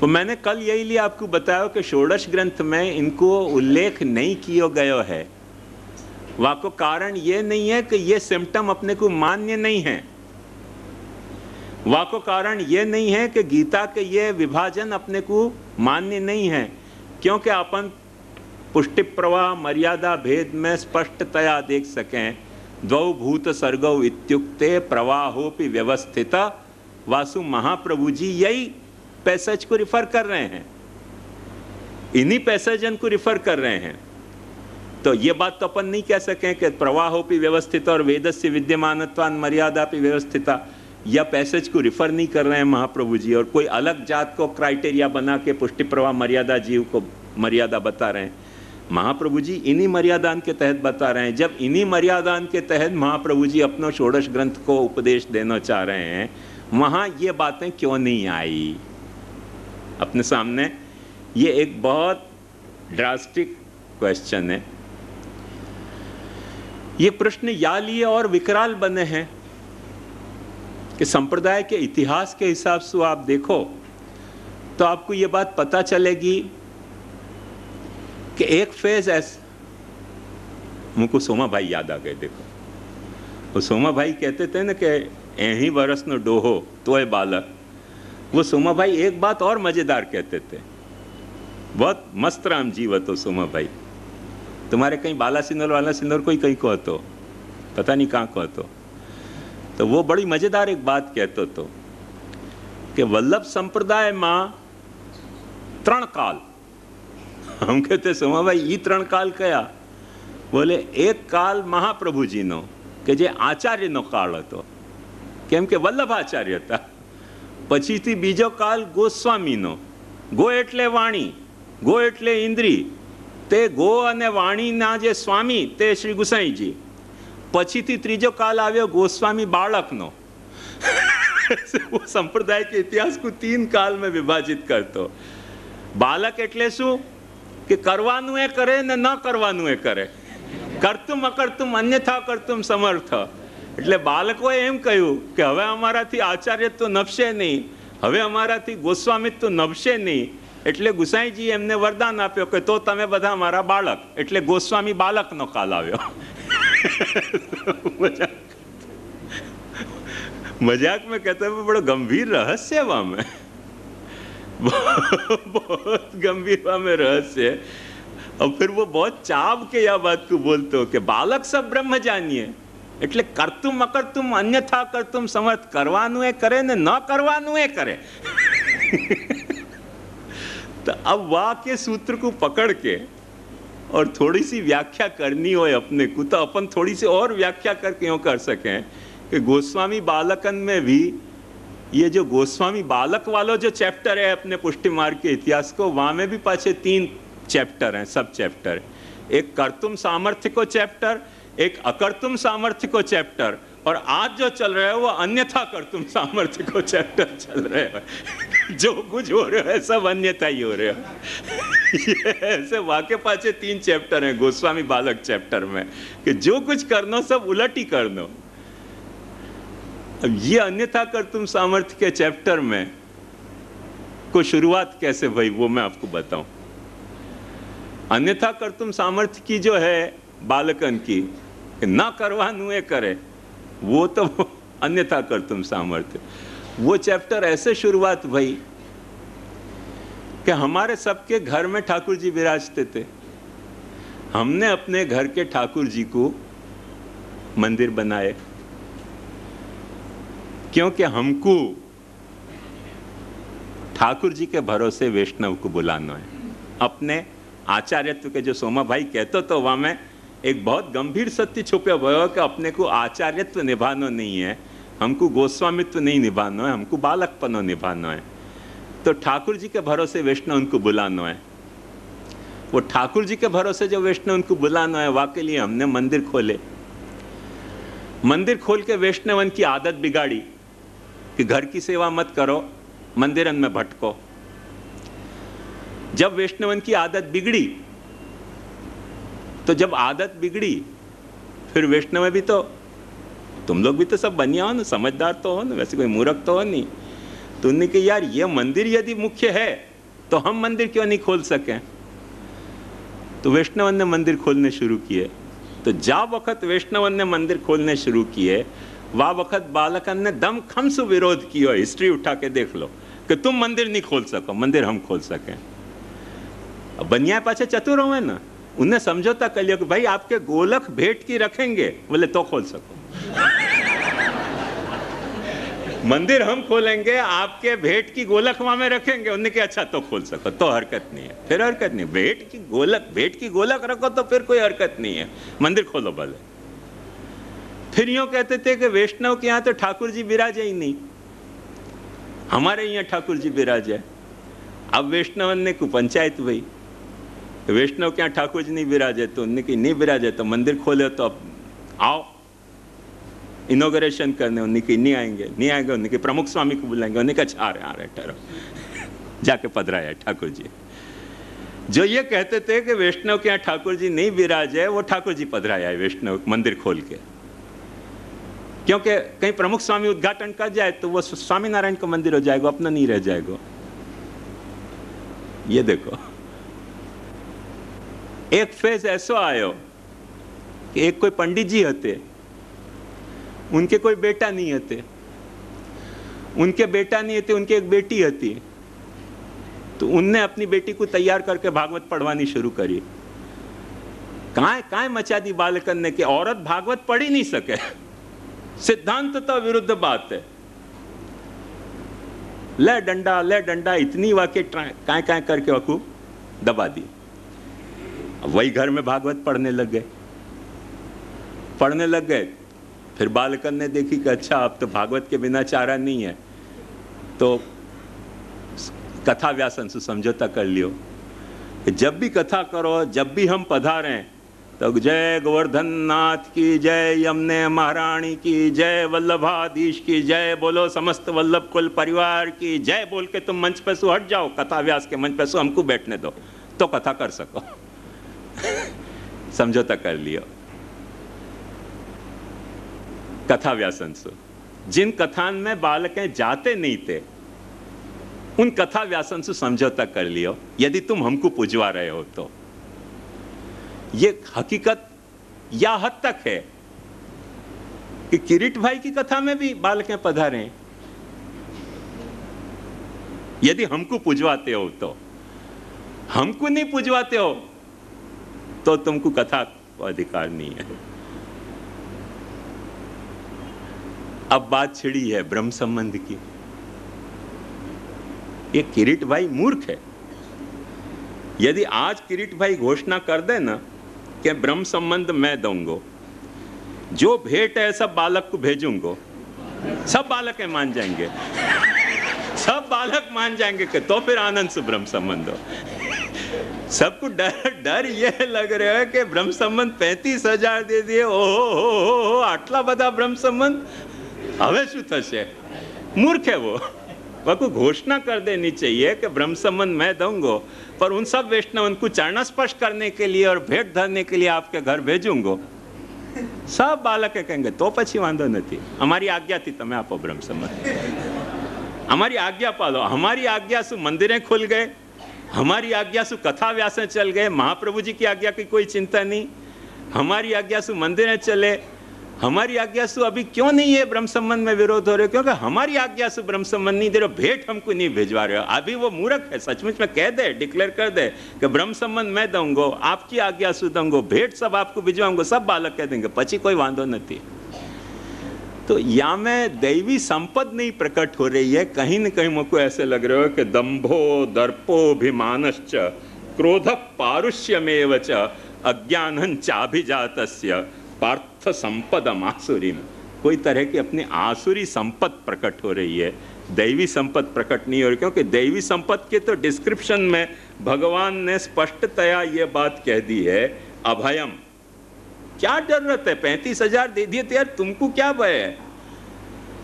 तो मैंने कल यही लिए आपको बताया कि षोडश ग्रंथ में इनको उल्लेख नहीं किया गया है। वाको कारण ये नहीं है कि ये सिम्टम अपने को मान्य नहीं है। वाको कारण ये नहीं है कि गीता के ये विभाजन अपने को मान्य नहीं है, क्योंकि अपन पुष्टि प्रवाह मर्यादा भेद में स्पष्टतया देख सकें। द्वौ भूत सर्गौ इत्युक्ते प्रवाहोपि व्यवस्थित। वासु महाप्रभु जी यही पैसेज को रिफर कर रहे हैं, इन्हीं पैसेजन को रिफर कर रहे हैं। तो ये बात तो अपन नहीं कह सकें कि प्रवाहोपि व्यवस्थित और वेदस्य विद्यमानत्वान् मर्यादापि व्यवस्थिता, यह पैसेज को रिफर नहीं कर रहे हैं महाप्रभु जी, और कोई अलग जात को क्राइटेरिया बना के पुष्टि प्रवाह मर्यादा जीव को मर्यादा बता रहे हैं। महाप्रभु जी इन्हीं मर्यादान के तहत बता रहे हैं। जब इन्हीं मर्यादान के तहत महाप्रभु जी अपना षोडश ग्रंथ को उपदेश देना चाह रहे हैं, वहाँ ये बातें क्यों नहीं आई अपने सामने? ये एक बहुत ड्रास्टिक क्वेश्चन है। ये प्रश्न या लिए और विकराल बने हैं कि संप्रदाय के इतिहास के हिसाब से आप देखो तो आपको ये बात पता चलेगी कि एक फेज ऐसा, मुझको सोमा भाई याद आ गए। देखो वो सोमा भाई कहते थे ना कि यही वर्ष न डोहो तो है बालक। वो सोमा भाई एक बात और मजेदार कहते थे, बहुत मस्त राम जीव तो सोमा भाई। तुम्हारे कहीं बाला सिंदूर कोई कहीं कहो तो पता नहीं कहाँ कहो तो वो बड़ी मजेदार एक बात कहते तो कि वल्लभ संप्रदाय में 3 काल। हम कहते सोमा भाई ई 3 काल कया? बोले एक काल महाप्रभु जी नो के जे आचार्य नो काल हतो, केम के वल्लभ आचार्य था। पछी थी बीजो काल गोस्वामी नो। गो एटले वाणी, गो एटले इंद्री, ते गो अने वाणी ना जे स्वामी ते श्री गुसाई जी। पछी थी त्रीजो काल आव्यो गोस्वामी बालक नो। वो संप्रदाय के इतिहास को 3 काल में विभाजित करतो। बालक एटले शू कि करवानुं ए करे ने न करवानुं ए करे, करतुम अकर्तुम अन्यथा करतुम समर्थ। એટલે બાળકોએ એમ કહ્યું કે હવે અમારાથી આચાર્યત્વ નભશે નહીં, હવે અમારાથી ગોસ્વામિત્વ નભશે નહીં, એટલે ગુસાઈજી એમને વરદાન આપ્યો કે તો તમે બધા મારા બાળક, એટલે ગોસ્વામી બાલકનો કાલ આવ્યો। मजाक में कहते हैं बड़ा गंभीर रहस्य वहां में, बहुत गंभीर में रहस्य। और फिर वो बहुत चाव के यह बात को बोलते हो कि बालक सब ब्रह्म जानिए, એટલે કરતુમ અકર્તુમ અન્યથા કરતુમ સમર્થ। કરવાનું એ કરે ને ન કરવાનું એ કરે। तो अब वाक्य सूत्र को पकड़ के और थोड़ी सी व्याख्या करनी हो अपने को, तो अपन थोड़ी सी और व्याख्या करके यूँ कर सकें कि गोस्वामी बालकन में भी ये जो गोस्वामी बालक वाला जो चैप्टर है अपने पुष्टि मार्ग के इतिहास को, वहाँ में भी पाछे 3 चैप्टर हैं, सब चैप्टर। एक कर्तुम सामर्थ्य को चैप्टर, एक अकर्तुम सामर्थ्य को चैप्टर, और आज जो चल रहा है वो अन्यथा कर्तुम सामर्थ्य को चैप्टर चल रहे हैं। जो कुछ हो रहा है सब अन्यथा ही हो रहा है। ऐसे वाक्य पाछे 3 चैप्टर हैं गोस्वामी बालक चैप्टर में कि जो कुछ करना सब उलट ही करना। अब ये अन्यथा कर्तुम सामर्थ्य के चैप्टर में को शुरुआत कैसे भाई वो मैं आपको बताऊं। अन्यथा कर्तुम सामर्थ्य की जो है बालकन की ना करवानु ए करे, वो तो अन्यथा कर्तुम सामर्थ्य। वो चैप्टर ऐसे शुरुआत भई कि हमारे सबके घर में ठाकुर जी विराजते थे। हमने अपने घर के ठाकुर जी को मंदिर बनाए, क्योंकि हमको ठाकुर जी के भरोसे वैष्णव को बुलाना है। अपने आचार्यत्व के जो सोमा भाई कहते तो वहाँ में एक बहुत गंभीर सत्य छुपे हुए हो कि अपने को आचार्यत्व निभाना नहीं है, हमको गोस्वामित्व नहीं निभाना है, हमको बालकपनो निभाना है। तो ठाकुर जी के भरोसे वैष्णव उनको बुलाना है। वो ठाकुर जी के भरोसे जो वैष्णव उनको बुलाना है, वाकई लिए हमने मंदिर खोले। मंदिर खोल के वैष्णवन की आदत बिगाड़ी कि घर की सेवा मत करो, मंदिरन में भटको। जब वैष्णवन की आदत बिगड़ी, तो जब आदत बिगड़ी फिर वैष्णव में भी तो तुम लोग भी तो सब बनिया हो ना, समझदार तो हो ना, वैसे कोई मूर्ख तो हो नहीं। तो उन्होंने कहा यार ये मंदिर यदि मुख्य है तो हम मंदिर क्यों नहीं खोल सकें। तो वैष्णवन ने मंदिर खोलने शुरू किए। तो जा वक्त वैष्णवन ने मंदिर खोलने शुरू किए, वह वक्त बालकन ने दम खमसु विरोध किया। हिस्ट्री उठा के देख लो कि तुम मंदिर नहीं खोल सको, मंदिर हम खोल सकें। अब बनिया पाछे चतुर हुए ना, उन्हें समझौता कर लिया कि भाई आपके गोलक भेंट की रखेंगे, बोले तो खोल सको। मंदिर हम खोलेंगे, आपके भेंट की गोलक वहां में रखेंगे। उन्होंने कहा अच्छा तो खोल सको, तो हरकत नहीं है। फिर हरकत नहीं, भेंट की गोलक रखो तो फिर कोई हरकत नहीं है, मंदिर खोलो भले। फिर यूं कहते थे कि वैष्णव के यहाँ तो ठाकुर जी विराजे ही नहीं, हमारे यहाँ ठाकुर जी विराजे। अब वैष्णवन ने कुपंचायत हुई, वैष्णव के यहाँ ठाकुर जी नहीं विराजे, तो उन्होंने कहा नहीं विराजे तो मंदिर खोले, तो अब आओ इनॉग्रेशन करने। उन्होंने कहा नहीं आएंगे। उन्होंने कहा प्रमुख स्वामी को बुलाएंगे। उन्होंने कहा अच्छा आ रहे ठहरो। जाके पधराया ठाकुर जी। जो ये कहते थे कि वैष्णव के यहाँ ठाकुर जी नहीं विराजे, वो ठाकुर जी पधराया है वैष्णव मंदिर खोल के। क्योंकि कहीं प्रमुख स्वामी उद्घाटन कर जाए तो वो स्वामीनारायण का मंदिर हो जाएगा, अपना नहीं रह जाएगा। ये देखो, एक फेज ऐसा आयो कि एक कोई पंडित जी हते, उनके कोई बेटा नहीं हते, उनके एक बेटी हती। तो उनने अपनी बेटी को तैयार करके भागवत पढ़वानी शुरू करी। काय मचा दी बालकन ने कि औरत भागवत पढ़ ही नहीं सके, सिद्धांत तो विरुद्ध बात है। ले डंडा इतनी वाक्य काय करके वकू दबा दी। वही घर में भागवत पढ़ने लग गए। फिर बालकन ने देखी कि अच्छा अब तो भागवत के बिना चारा नहीं है, तो कथा व्यासन से समझौता कर लियो कि जब भी कथा करो, जब भी हम पधारें तो जय गोवर्धन नाथ की जय, यमुने महारानी की जय, वल्लभाधीश की जय, बोलो समस्त वल्लभ कुल परिवार की जय बोल के तुम मंच पे से हट जाओ, कथा व्यास के मंच पे से हमको बैठने दो तो कथा कर सको। समझौता कर लियो कथा व्यासन से। जिन कथान में बालकें जाते नहीं थे, उन कथा व्यासन से समझौता कर लियो, यदि तुम हमको पुजवा रहे हो तो। ये हकीकत या हद तक है कि किरीट भाई की कथा में भी बालकें पधारे हैं। यदि हमको पुजवाते हो तो, हमको नहीं पुजवाते हो तो तुमको कथा को अधिकार नहीं है। अब बात छिड़ी है ब्रह्म संबंध की। ये किरीट भाई मूर्ख है। यदि आज किरीट भाई घोषणा कर दे ना कि ब्रह्म संबंध मैं दूंगा, जो भेंट है सब बालक को भेजूंगा, सब बालक मान जाएंगे, सब बालक मान जाएंगे कि तो फिर आनंद से ब्रह्म संबंध हो। सबको डर ये लग रहा है कि ब्रह्म संबंध 35,000 दे दिए, ओहो आटला बधा ब्रह्म संबंध, हवे शू थशे। मूर्ख है वो को घोषणा कर देनी चाहिए कि ब्रह्म संबंध मैं दूंगा, पर उन सब वैष्णव को चरण स्पर्श करने के लिए और भेंट धरने के लिए आपके घर भेजूंगा। सब बालक कहेंगे तो पछी वांधो नहीं, हमारी आज्ञा थी तमे आपो ब्रह्म संबंध, हमारी आज्ञा पालो। हमारी आज्ञा से मंदिरें खुल गए, हमारी आज्ञा से कथा व्यासें चल गए, महाप्रभु जी की आज्ञा की कोई चिंता नहीं। हमारी आज्ञा से मंदिरें चले, हमारी आज्ञा से अभी क्यों नहीं है ब्रह्म संबंध में विरोध हो रहे? क्योंकि हमारी आज्ञा से ब्रह्म संबंध नहीं दे रहे, भेंट हमको नहीं भिजवा रहे हो। अभी वो मूर्ख है, सचमुच में कह दे, डिक्लेयर कर दे कि ब्रह्म संबंध मैं दूंगा, आपकी आज्ञा से दूंगा, भेंट सब आपको भिजवाऊंगा, सब बालक कह देंगे, पची कोई वांधो नहीं। तो या में दैवी संपद नहीं प्रकट हो रही है, कहीं न कहीं मुझको ऐसे लग रहा है कि दंभो दर्पोभिमानश्च क्रोध पारुष्यमेव च अज्ञानं चाभिजातस्य पार्थ संपदम आसुरीम। कोई तरह की अपनी आसुरी संपद प्रकट हो रही है, दैवी संपद प्रकट नहीं हो रही। क्योंकि दैवी संपद के तो डिस्क्रिप्शन में भगवान ने स्पष्टतया ये बात कह दी है, अभयम। क्या जरूरत है? 35,000 दे दिए तो यार तुमको क्या भय है?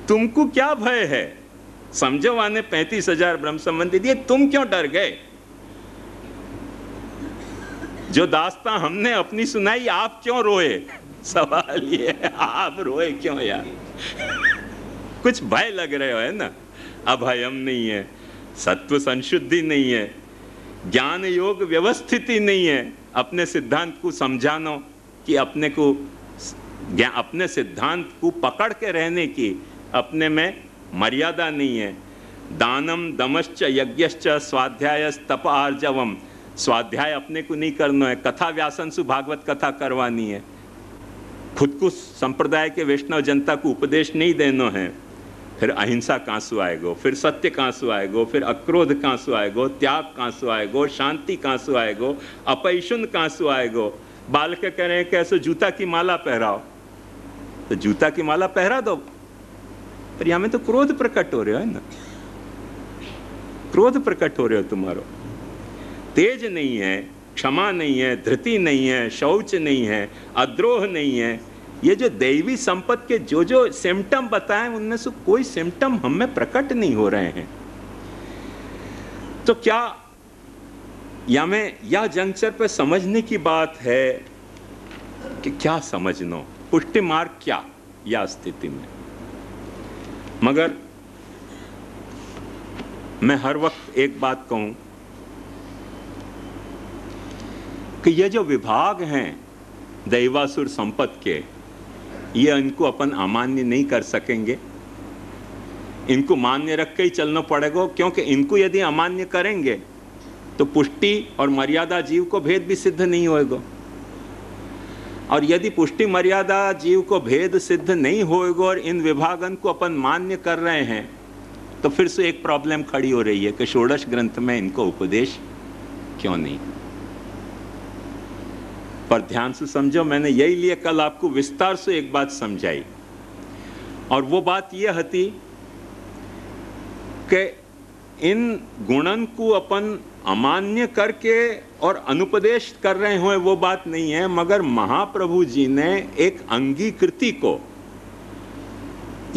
तुमको क्या भय है? समझो वाने 35,000 ब्रह्म संबंध दे दिए, तुम क्यों डर गए? जो दास्तां हमने अपनी सुनाई, आप क्यों रोए? सवाल ये है, आप रोए क्यों यार? कुछ भय लग रहे हो है ना? अभयम नहीं है, सत्व संशुद्धि नहीं है, ज्ञान योग व्यवस्थिति नहीं है, अपने सिद्धांत को समझानो कि अपने सिद्धांत को पकड़ के रहने की अपने में मर्यादा नहीं है। दानम दमश्च यज्ञश्च स्वाध्यायस तप आर्जवम, स्वाध्याय अपने को नहीं करना है, कथा व्यासन सु भागवत कथा करवानी है, खुद को संप्रदाय के वैष्णव जनता को उपदेश नहीं देना है। फिर अहिंसा कहाँ से आएगो, फिर सत्य कहाँ से आएगो, फिर अक्रोध कहाँ से आएगो, त्याग कहाँ से आएगो, शांति कहाँ से आएगो, अपैशुन कहाँ से आएगो। बाल के कह रहे हैं कैसे जूता की माला पहराओ, तो जूता की माला पहरा दो, पर यहाँ में तो क्रोध प्रकट हो रहे है ना, क्रोध प्रकट हो रहे हो तुम्हारो। तेज नहीं है, क्षमा नहीं है, धृति नहीं है, शौच नहीं है, अद्रोह नहीं है। ये जो दैवी संपत्ति के जो जो सिम्टम बताएं उनमें से कोई सिम्टम हमें प्रकट नहीं हो रहे हैं। तो क्या या जंक्शन पे समझने की बात है कि क्या समझना, पुष्टि मार्ग क्या या स्थिति में। मगर मैं हर वक्त एक बात कहूं कि ये जो विभाग हैं दैवासुर संपत्ति के, ये इनको अपन अमान्य नहीं कर सकेंगे, इनको मान्य रख के ही चलना पड़ेगा। क्योंकि इनको यदि अमान्य करेंगे तो पुष्टि और मर्यादा जीव को भेद भी सिद्ध नहीं होएगा, और यदि पुष्टि मर्यादा जीव को भेद सिद्ध नहीं होएगा और इन विभागन को अपन मान्य कर रहे हैं, तो फिर से एक प्रॉब्लम खड़ी हो रही है कि षोडश ग्रंथ में इनको उपदेश क्यों नहीं। पर ध्यान से समझो, मैंने यही लिए कल आपको विस्तार से एक बात समझाई, और वो बात यह थी कि इन गुणन को अपन अमान्य करके और अनुपदेश कर रहे हो, वो बात नहीं है। मगर महाप्रभु जी ने एक अंगीकृति को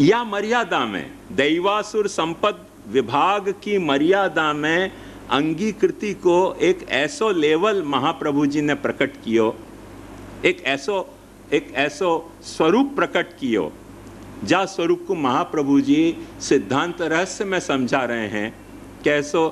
या मर्यादा में, दैवासुर संपद विभाग की मर्यादा में अंगीकृति को एक ऐसो लेवल महाप्रभु जी ने प्रकट कियो, एक ऐसो स्वरूप प्रकट कियो, जा स्वरूप को महाप्रभु जी सिद्धांत रहस्य में समझा रहे हैं। कैसो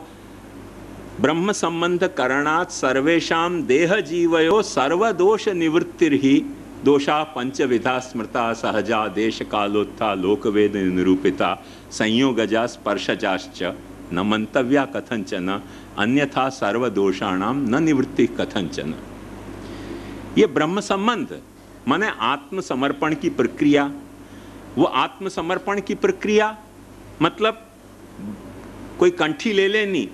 ब्रह्म संबंध करणात् सर्वेषां देह जीवयो सर्वदोष निवृत्तिर्हि दोषा पंचविधा स्मृता सहजा देश कालोत्था लोकवेद निरूपिता संयोगजा स्पर्शजाश्च न मंतव्या कथंचन अन्यथा सर्वदोषाणाम न निवृत्ति कथंचन। ये ब्रह्म संबंध माने आत्मसमर्पण की प्रक्रिया। वो आत्मसमर्पण की प्रक्रिया मतलब कोई कंठी ले लेनी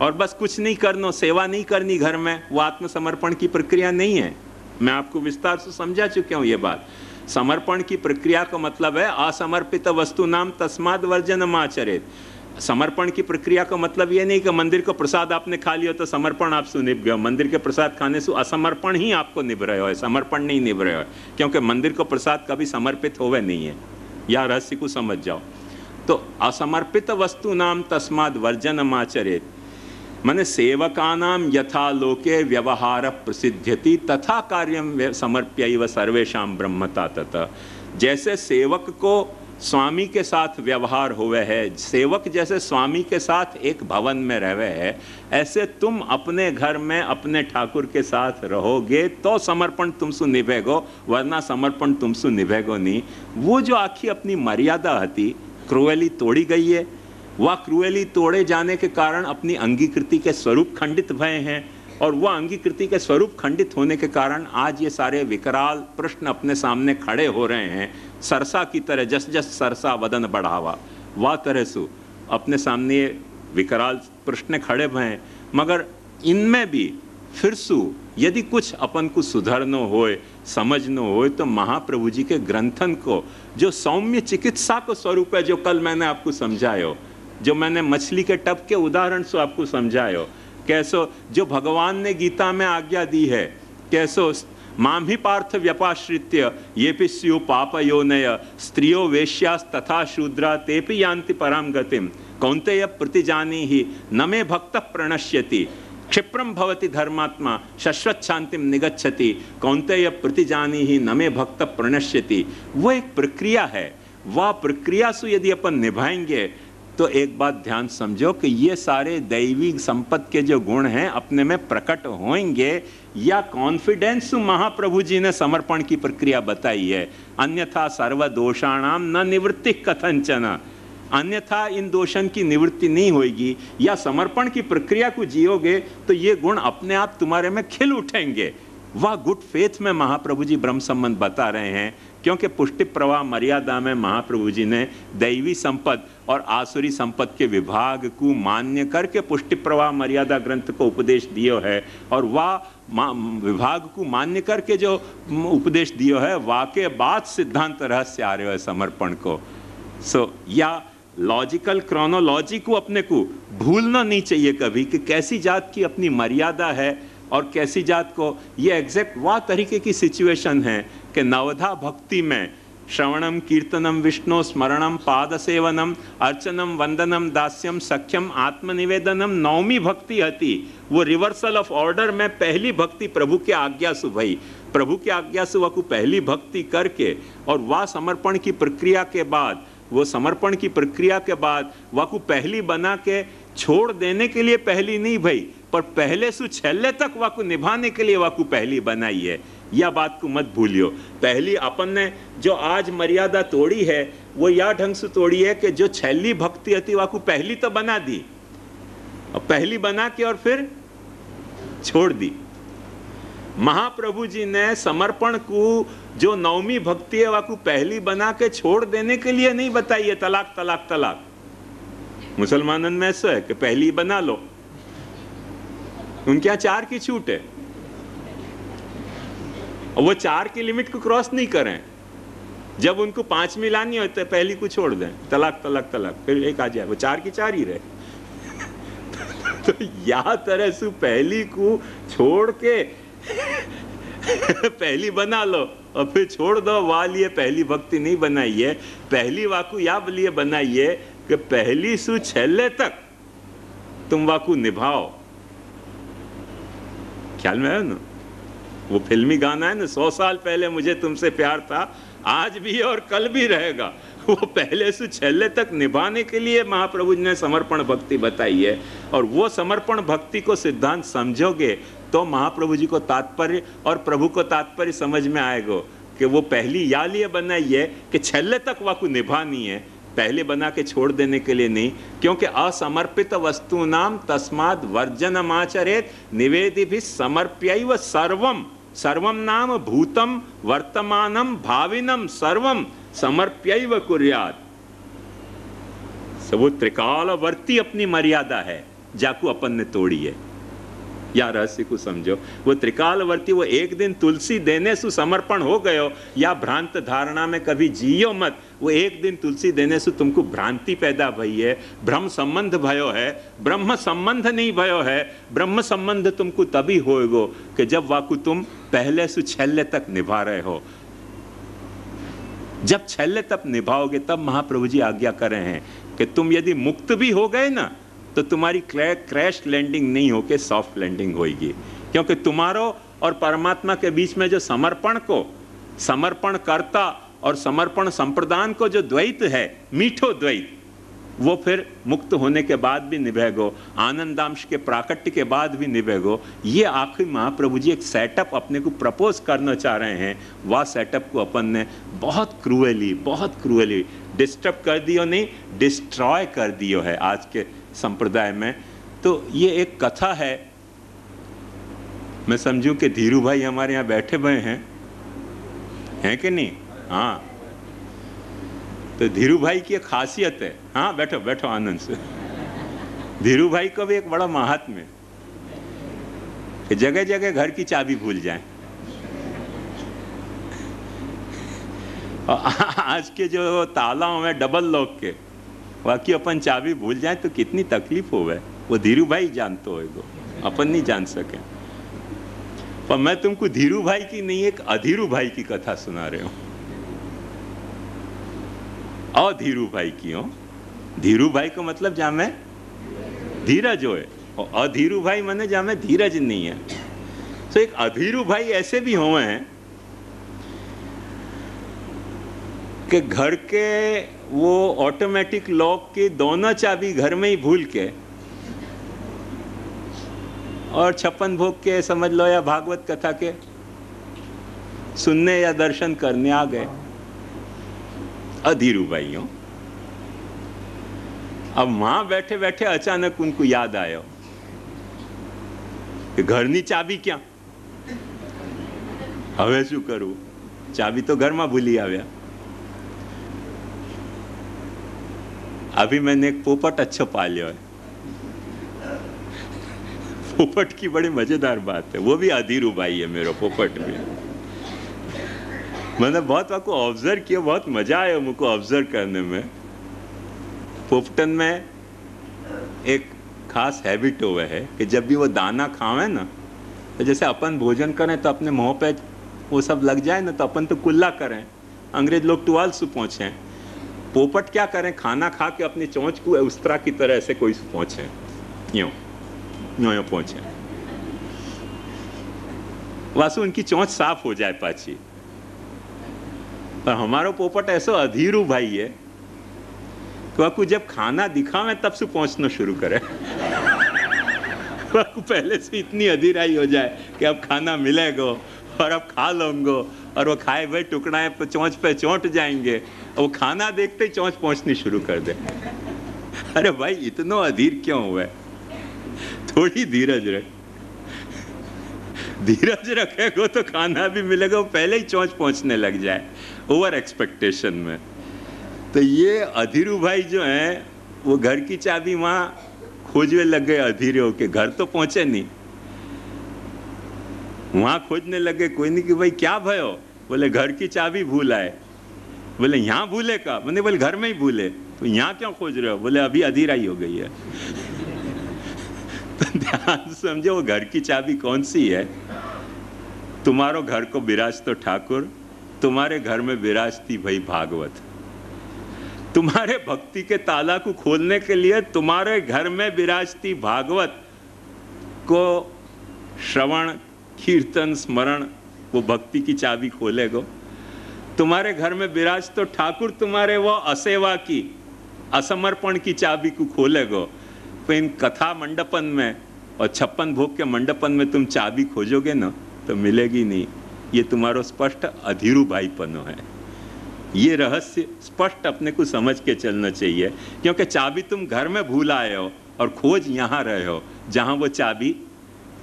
और बस कुछ नहीं करना, सेवा नहीं करनी घर में, वो आत्मसमर्पण की प्रक्रिया नहीं है। मैं आपको विस्तार से समझा चुका हूं ये बात। समर्पण की प्रक्रिया का मतलब है असमर्पित वस्तु नाम तस्माद वर्जनम आचरेत। समर्पण की प्रक्रिया का मतलब ये नहीं कि मंदिर का प्रसाद आपने खा लिया तो समर्पण आपसे निभ गया। मंदिर के प्रसाद खाने से असमर्पण ही आपको निभ रहे हो, समर्पण नहीं निभ रहे हो, क्योंकि मंदिर का प्रसाद कभी समर्पित होवे नहीं है। या रहस्य को समझ जाओ। तो असमर्पित वस्तु नाम तस्माद वर्जनम आचरेत माने सेवकानाम यथा लोके व्यवहार प्रसिद्ध्यति तथा कार्यम समर्प्यैव सर्वेषां ब्रह्मता ततः। जैसे सेवक को स्वामी के साथ व्यवहार हुए है, सेवक जैसे स्वामी के साथ एक भवन में रहे है, ऐसे तुम अपने घर में अपने ठाकुर के साथ रहोगे तो समर्पण तुमसे निभेगो, वरना समर्पण तुमसे निभेगो नहीं। वो जो आखिर अपनी मर्यादा थी क्रूएली तोड़ी गई है। वह क्रूएली तोड़े जाने के कारण अपनी अंगीकृति के स्वरूप खंडित भय हैं, और वह अंगीकृति के स्वरूप खंडित होने के कारण आज ये सारे विकराल प्रश्न अपने सामने खड़े हो रहे हैं। सरसा की तरह, जस जस सरसा वदन बढ़ावा, वह तरह से अपने सामने विकराल प्रश्न खड़े भय हैं। मगर इनमें भी फिर सु यदि कुछ अपन को सुधरनो होए, समझनो होए, तो महाप्रभु जी के ग्रंथन को जो सौम्य चिकित्सा को स्वरूप है, जो कल मैंने आपको समझायो, जो मैंने मछली के टब के उदाहरण से आपको समझायो, कैसो जो भगवान ने गीता में आज्ञा दी है, कैसो मां भी पार्थ व्यपाश्रित्य ये भी स्यु पाप योनय स्त्रियो वेश्यास तथा शूद्रा तेपि यान्ति पराम गतिम कौन्तेय प्रतिजानी ही न मे भक्त प्रणश्यति क्षिप्रम भवति धर्मात्मा शश्वत शांतिम निगच्छति कौन्तेय प्रतिजानी ही न मे भक्त प्रणश्यति। वो एक प्रक्रिया है। वह प्रक्रिया से यदि अपन निभाएंगे तो एक बात ध्यान समझो कि ये सारे दैवी संपत्ति के जो गुण हैं अपने में प्रकट होंगे या कॉन्फिडेंस महाप्रभु जी ने समर्पण की प्रक्रिया बताई है। अन्यथा सर्व दोषाणाम न निवृत्ति कथंचन, अन्यथा इन दोषण की निवृत्ति नहीं होगी। या समर्पण की प्रक्रिया को जियोगे तो ये गुण अपने आप तुम्हारे में खिल उठेंगे। वह गुड फेथ में महाप्रभु जी ब्रह्म संबंध बता रहे हैं, क्योंकि पुष्टि प्रवाह मर्यादा में महाप्रभु जी ने दैवी संपत्ति और आसुरी संपत्ति के विभाग को मान्य करके पुष्टि प्रवाह मर्यादा ग्रंथ को उपदेश दियो है। और वह विभाग को मान्य करके जो उपदेश दियो है वह के बाद सिद्धांत रहस्य आ रहे हो समर्पण को। या लॉजिकल क्रोनोलॉजी को अपने को भूलना नहीं चाहिए कभी कि कैसी जात की अपनी मर्यादा है और कैसी जात को। ये एग्जैक्ट वह तरीके की सिचुएशन है कि नवधा भक्ति में श्रवणम कीर्तनम विष्णु स्मरणम पाद सेवनम अर्चनम वंदनम दास्यम सख्यम आत्मनिवेदनम नवमी भक्ति हती। वो रिवर्सल ऑफ ऑर्डर में पहली भक्ति प्रभु के आज्ञा से भई, प्रभु के आज्ञा से वह को पहली भक्ति करके और वह समर्पण की प्रक्रिया के बाद, वो समर्पण की प्रक्रिया के बाद वह को पहली बना के छोड़ देने के लिए पहली नहीं भई, पर पहले से छेले तक वह को निभाने के लिए वह को पहली बनाई है। यह बात को मत भूलियो। पहली अपन ने जो आज मर्यादा तोड़ी है वो यह ढंग से तोड़ी है कि जो छेली भक्ति थी वह को पहली तो बना दी और पहली बना के और फिर छोड़ दी। महाप्रभु जी ने समर्पण को जो नवमी भक्ति है वह को पहली बना के छोड़ देने के लिए नहीं बताई है। तलाक तलाक तलाक मुसलमानन में ऐसा है कि पहली बना लो, उनके यहाँ 4 की छूट है और वो 4 की लिमिट को क्रॉस नहीं करें। जब उनको 5 मिलानी हो तो पहली को छोड़ दें, तलाक तलाक तलाक, फिर एक आ जाए, वो 4 की 4 ही रहे। तो या तरह से पहली को छोड़ के पहली बना लो और फिर छोड़ दो। वाह लिए पहली भक्ति नहीं बनाई है, पहली वाकु या लिए बनाई है कि पहली सु छेले तक तुम वाकु निभाओ। ख्याल में है ना वो फिल्मी गाना है ना, 100 साल पहले मुझे तुमसे प्यार था, आज भी और कल भी रहेगा। वो पहले से छेले तक निभाने के लिए महाप्रभु जी ने समर्पण भक्ति बताई है। और वो समर्पण भक्ति को सिद्धांत समझोगे तो महाप्रभु जी को तात्पर्य और प्रभु को तात्पर्य समझ में आएगा कि वो पहली या लिए बनाई है कि छेले तक वह को निभानी है, पहले बना के छोड़ देने के लिए नहीं। क्योंकि असमर्पित वस्तु नाम तस्माद वर्जनम आचरेत निवेदि भी समर्प्यैव सर्वम, सर्वम नाम भूतम वर्तमानम भाविनम सर्वम समर्प्यैव कुर्यात्। वो त्रिकालवर्ती अपनी मर्यादा है जाकू अपन ने तोड़ी है। या रहस्य को समझो, वो त्रिकालवर्ती वो एक दिन तुलसी देने से समर्पण हो गयो या भ्रांत धारणा में कभी जियो मत। वो एक दिन तुलसी देने से तुमको भ्रांति पैदा भई है, ब्रह्म संबंध भयो है, ब्रह्म संबंध नहीं भयो है। ब्रह्म संबंध तुमको तभी होएगो कि जब वाकु तुम पहले से छेले तक निभा रहे हो। जब छेले तक निभाओगे तब महाप्रभु जी आज्ञा कर रहे हैं कि तुम यदि मुक्त भी हो गए ना तो तुम्हारी क्रैश लैंडिंग नहीं होके सॉफ्ट लैंडिंग होगी। क्योंकि तुम्हारो और परमात्मा के बीच में जो समर्पण को, समर्पण करता और समर्पण संप्रदान को जो द्वैत है, मीठो द्वैत, वो फिर मुक्त होने के बाद भी निभेगो, आनंदांश के प्राकट्य के बाद भी निभेगो। ये आखिर महाप्रभु जी एक सेटअप अपने को प्रपोज करना चाह रहे हैं। वह सेटअप को अपन ने बहुत क्रूअली डिस्टर्ब कर दियो, नहीं डिस्ट्रॉय कर दियो है आज के संप्रदाय में। तो ये एक कथा है, मैं समझूं कि धीरू भाई हमारे यहाँ बैठे हुए हैं कि नहीं? हाँ, तो धीरू भाई की एक खासियत है। हाँ बैठो बैठो आनंद से। धीरू भाई को भी एक बड़ा महात्म्य कि जगह जगह घर की चाबी भूल जाए। आज के जो तालाओं में डबल लॉक के बाकी अपन चाबी भूल जाए तो कितनी तकलीफ होवे, वो धीरू भाई जानते होएगो, अपन नहीं जान सके। पर मैं तुमको धीरू भाई की नहीं, एक अधीरू भाई की कथा सुना रहे हूं। अधीरू भाई की हो। धीरू भाई को मतलब जामे धीरज होए और अधीरू भाई माने जामे धीरज नहीं है। तो एक अधीरू भाई ऐसे भी हुए हैं कि घर के वो ऑटोमेटिक लॉक की दोनों चाबी घर में ही भूल के और 56 भोग के समझ लो या भागवत कथा के सुनने या दर्शन करने आ गए अधीरू भाइयों। अब वहां बैठे बैठे अचानक उनको याद आया कि घरनी चाबी क्या, હવે શું કરું, ચાબી તો ઘરમાં ભૂલી આવ્યા। अभी मैंने एक पोपट अच्छा पालियो है। पोपट की बड़ी मजेदार बात है, वो भी अधीरू भाई है मेरा पोपट भी। मैंने बहुत आपको ऑब्जर्व किया, बहुत मजा आया मुझको ऑब्जर्व करने में। पोपटन में एक खास हैबिट हुआ है कि जब भी वो दाना खावे ना, तो जैसे अपन भोजन करें तो अपने मुंह पे वो सब लग जाए ना, तो अपन तो कुल्ला करें, अंग्रेज लोग टुवाल से पहुंचे। पोपट क्या करें, खाना खा के अपनी चोंच को उस तरह की तरह से कोई पहुंचे, यूं यूं पहुंचे, वासु उनकी चोंच साफ हो जाए पाची। पर हमारा पोपट ऐसा अधीरू भाई है कि वह जब खाना दिखावे तब से पहुंचना शुरू करे। वह पहले से इतनी अधीराई हो जाए कि अब खाना मिलेगा और अब खा लूंगा, और वो खाए हुए टुकड़ाएं पे चोंच पे चोंट जाएंगे, और वो खाना देखते ही चोंच पहुंचनी शुरू कर दे। अरे भाई इतना अधीर क्यों हुआ है, थोड़ी धीरज रख, धीरज रखेगा तो खाना भी मिलेगा, वो पहले ही चोंच पहुंचने लग जाए ओवर एक्सपेक्टेशन में। तो ये अधीरू भाई जो है वो घर की चाबी वहां खोजने लग गए अधीरे होके, घर तो पहुंचे नहीं, वहां खोजने लगे, कोई नहीं कि भाई क्या भयो, बोले घर की चाबी भूल आए। बोले यहाँ भूले का, मैंने बोले घर में ही भूले, तो यहाँ क्यों खोज रहे हो, बोले अभी अधीराई हो गई है। तो ध्यान समझो वो घर की चाबी कौन सी है। तुम्हारो घर को विराज तो ठाकुर, तुम्हारे घर में विराजती भाई भागवत। तुम्हारे भक्ति के ताला को खोलने के लिए तुम्हारे घर में विराजती भागवत को श्रवण कीर्तन स्मरण वो भक्ति की चाबी खोलेगो। तुम्हारे घर में विराज तो ठाकुर तुम्हारे वो असेवा की असमर्पण की चाबी को खोलेगो। तो इन कथा मंडपन में और 56 भोग के मंडपन में तुम चाबी खोजोगे ना तो मिलेगी नहीं। ये तुम्हारो स्पष्ट अधीरू भाईपनो है। ये रहस्य स्पष्ट अपने को समझ के चलना चाहिए, क्योंकि चाबी तुम घर में भूल आए हो और खोज यहाँ रहे हो जहाँ वो चाबी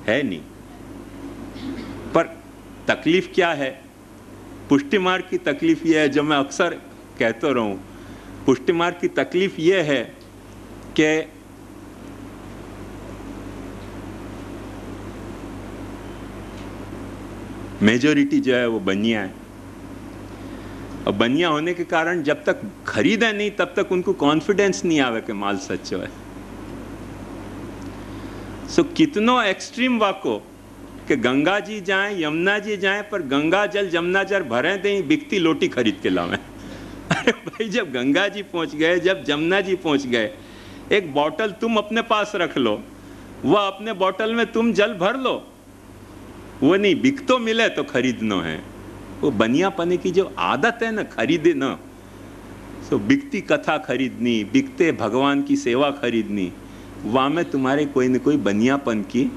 है नहीं। पर तकलीफ क्या है, पुष्टि मार्ग की तकलीफ ये है, जो मैं अक्सर कहता रहूं, पुष्टि मार्ग की तकलीफ ये है कि मेजॉरिटी जो है वो बनिया है, और बनिया होने के कारण जब तक खरीदे नहीं तब तक उनको कॉन्फिडेंस नहीं आवे कि माल सच्चो है। सो कितनो एक्सट्रीम वाको कि गंगा जी जाएं यमुना जी जाएं, पर गंगा जल यमुना जल भरे दें, बिकती लोटी खरीद के लावें। अरे भाई जब गंगा जी पहुंच गए, जब यमुना जी पहुंच गए, एक बॉटल तुम अपने पास रख लो, वह अपने बॉटल में तुम जल भर लो, वो नहीं बिक तो मिले तो खरीदना है। वो बनियापने की जो आदत है ना खरीदना, सो बिकती कथा खरीदनी, बिकते भगवान की सेवा खरीदनी, वहाँ में तुम्हारे कोई न कोई बनियापन की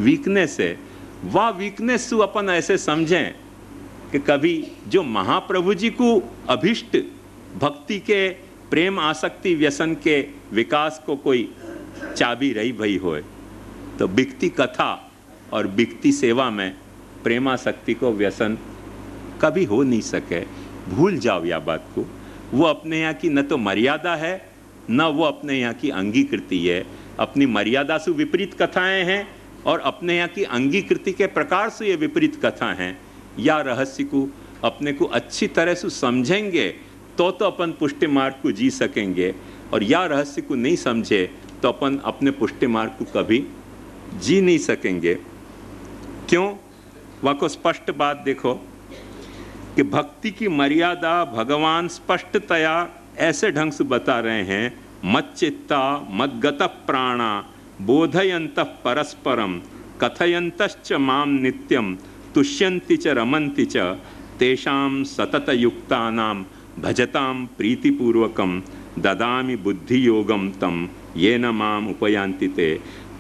वीकनेस है। वह वीकनेस को अपन ऐसे समझें कि कभी जो महाप्रभु जी को अभिष्ट भक्ति के प्रेम आसक्ति व्यसन के विकास को कोई चाबी रही भई होए, तो बिकती कथा और बिकती सेवा में प्रेमासक्ति को व्यसन कभी हो नहीं सके। भूल जाओ या बात को। वो अपने यहाँ की न तो मर्यादा है, न वो अपने यहाँ की अंगीकृति है। अपनी मर्यादा से विपरीत कथाएं हैं और अपने यहाँ की अंगीकृति के प्रकार से ये विपरीत कथा हैं। या रहस्य को अपने को अच्छी तरह से समझेंगे तो अपन पुष्टि मार्ग को जी सकेंगे, और या रहस्य को नहीं समझे तो अपन अपने पुष्टि मार्ग को कभी जी नहीं सकेंगे। क्यों? वह को स्पष्ट बात देखो कि भक्ति की मर्यादा भगवान स्पष्टतया ऐसे ढंग से बता रहे हैं, मत चित्ता मद्गत प्राणा बोधयंत परस्परम कथयंतश्च माम नित्यम तुष्यन्ति च रमन्ति च तेषां सतत युक्तानां भजताम प्रीतिपूर्वकम ददामि बुद्धि योगम तम येन माम उपयान्ति ते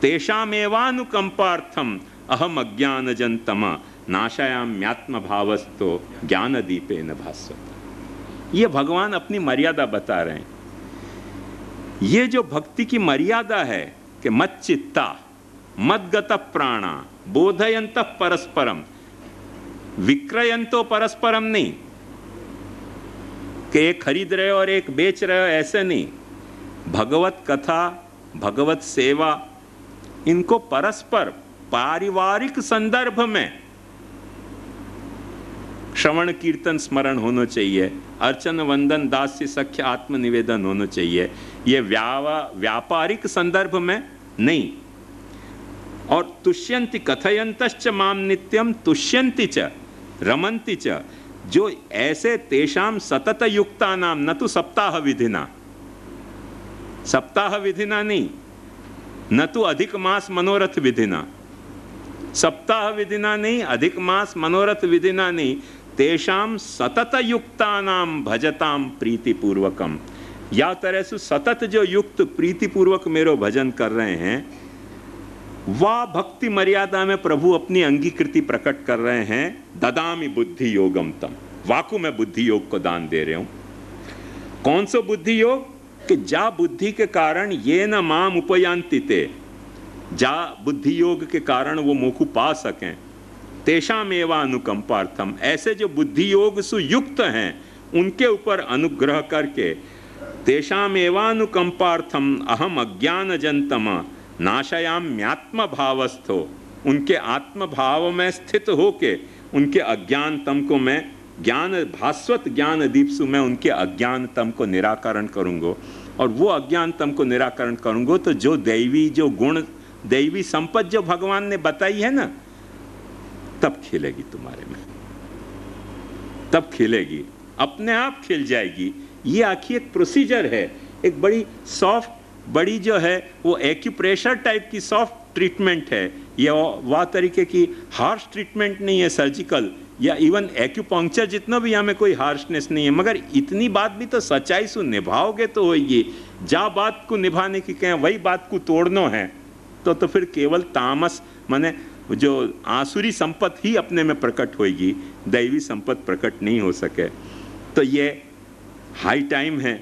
तेषामेवानुकंपार्थम अहम अज्ञानजन्तम नाशयाम्यात्म भावस्तो ज्ञान दीपेन भास्वत। ये भगवान अपनी मर्यादा बता रहे हैं। ये जो भक्ति की मर्यादा है कि मत चित्ता मद्गत प्राणा बोधयंत परस्परम, विक्रयंतो परस्परम नहीं कि एक खरीद रहे हो और एक बेच रहे हो, ऐसे नहीं। भगवत कथा, भगवत सेवा, इनको परस्पर पारिवारिक संदर्भ में श्रवण कीर्तन स्मरण होना चाहिए, अर्चन वंदन दास्य सख्य आत्मनिवेदन होना चाहिए। ये व्यापारिक संदर्भ में नहीं। और तुष्यंति कथयंतश्च माम नित्यम तुष्यंति च रमन्ति च, जो ऐसे तेषाम सतत युक्ता नाम, न तो सप्ताह विधिना, सप्ताह विधिना नहीं, न तो अधिक मास मनोरथ विधिना, सप्ताह विधिना नहीं, अधिक मास मनोरथ विधिना नहीं, तेषाम सतत युक्ता नाम भजताम प्रीतिपूर्वकम। या तरह से सतत जो युक्त प्रीतिपूर्वक मेरो भजन कर रहे हैं, वह भक्ति मर्यादा में प्रभु अपनी अंगीकृति प्रकट कर रहे हैं। ददामि बुद्धि योगम तम, वाकु में बुद्धि योग को दान दे रहे हूं। कौन सा बुद्धि योग? कि जा बुद्धि के कारण ये न माम उपयांति ते, जा बुद्धि योग के कारण वो मोकु पा सकें। तेषाम एवा अनुकंपार्थम, ऐसे जो बुद्धि योग सुयुक्त हैं उनके ऊपर अनुग्रह करके, तेषाम एवानुकंपार्थम अहम अज्ञानजन्तम नाशयाम्यात्म भावस्थो, उनके आत्म भाव में स्थित होके उनके अज्ञानतम को मैं ज्ञान भास्वत ज्ञान दीप्सु में उनके अज्ञानतम को निराकरण करूंगा। और वो अज्ञानतम को निराकरण करूंगा तो जो दैवी, जो गुण, दैवी संपत्ति जो भगवान ने बताई है ना, तब खिलेगी तुम्हारे में, तब खिलेगी, अपने आप खिल जाएगी। ये आखिर एक प्रोसीजर है, एक बड़ी सॉफ्ट, बड़ी जो है वो एक्यूप्रेशर टाइप की सॉफ्ट ट्रीटमेंट है। ये वह तरीके की हार्श ट्रीटमेंट नहीं है, सर्जिकल या इवन एक्यूपंक्चर जितना भी हमें कोई हार्शनेस नहीं है। मगर इतनी बात भी तो सच्चाई से निभाओगे तो होगी। जा बात को निभाने की कहें वही बात को तोड़ना है तो फिर केवल तामस माने जो आसुरी संपत्ति ही अपने में प्रकट होगी, दैवी संपत्ति प्रकट नहीं हो सके। तो ये हाई टाइम है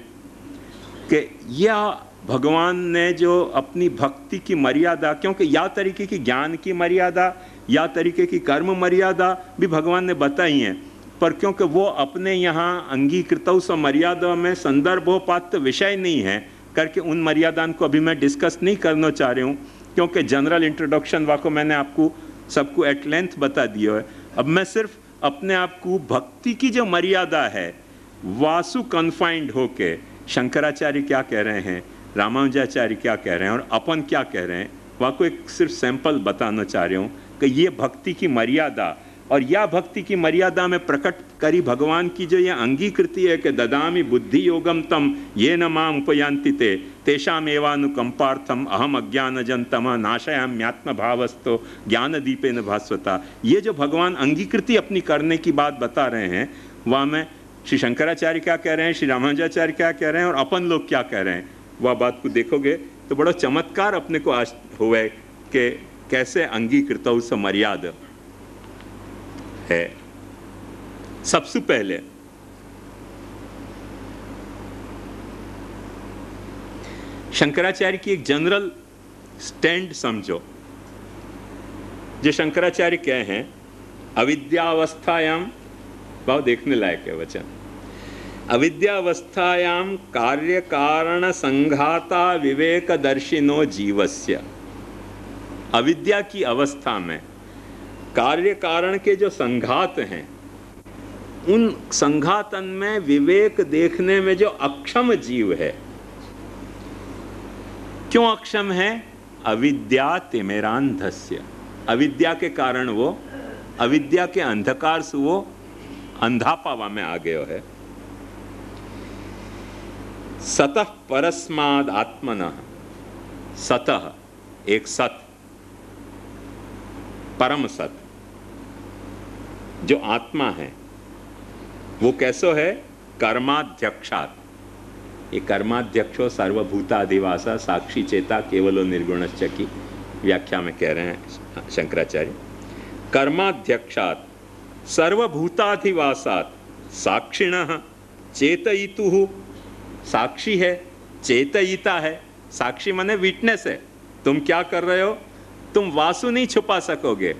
कि यह भगवान ने जो अपनी भक्ति की मर्यादा, क्योंकि या तरीके की ज्ञान की मर्यादा या तरीके की कर्म मर्यादा भी भगवान ने बताई हैं, पर क्योंकि वो अपने यहाँ अंगीकृतौ स मर्यादा में संदर्भोपात्त विषय नहीं है करके उन मर्यादान को अभी मैं डिस्कस नहीं करना चाह रही हूँ, क्योंकि जनरल इंट्रोडक्शन वाको मैंने आपको सबको एट लेंथ बता दिया है। अब मैं सिर्फ अपने आप को भक्ति की जो मर्यादा है वासु कन्फाइंड होके शंकराचार्य क्या कह रहे हैं, रामानुजाचार्य क्या कह रहे हैं और अपन क्या कह रहे हैं, वह को एक सिर्फ सैंपल बताना चाह रही हूँ कि ये भक्ति की मर्यादा और या भक्ति की मर्यादा में प्रकट करी भगवान की जो ये अंगीकृति है कि ददामि बुद्धि योगम तम ये न माम उपयांति ते तेषाम एवानुकंपार्थम अहम अज्ञानजन्तम नाशयाम्यात्म भावस्तो ज्ञान दीपेन भास्वता। ये जो भगवान अंगीकृति अपनी करने की बात बता रहे हैं, वह में श्री शंकराचार्य क्या कह रहे हैं, श्री रामानुजाचार्य क्या कह रहे हैं और अपन लोग क्या कह रहे हैं, वह बात को देखोगे तो बड़ा चमत्कार अपने को आज हुआ कि कैसे अंगीकृतौ स मर्यादा है। सबसे पहले शंकराचार्य की एक जनरल स्टैंड समझो। जो शंकराचार्य कहे हैं अविद्यावस्थायाम, बहुत देखने लायक है वचन, अविद्यावस्थायाम कार्य कारण संघाता विवेकदर्शिनो जीवस्य। अविद्या की अवस्था में कार्य कारण के जो संघात हैं, उन संघातन में विवेक देखने में जो अक्षम जीव है, क्यों अक्षम है? अविद्या तिमिरांधस्य, अविद्या के कारण वो, अविद्या के अंधकार से वो अंधापावा में आ गयो है। सतः परस्माद आत्मनः, सतः एक सत, परम सत जो आत्मा है वो कैसो है? कर्माध्यक्षात, ये कर्माध्यक्षो सर्वभूताधिवास साक्षी चेता केवलो निर्गुणश्च की व्याख्या में कह रहे हैं शंकराचार्य। कर्माध्यक्षात सर्वभूताधिवासात साक्षिणः चेतयितुः, साक्षी है, चेतयिता है। साक्षी माने विटनेस है। तुम क्या कर रहे हो? तुम वासु नहीं छुपा सकोगे।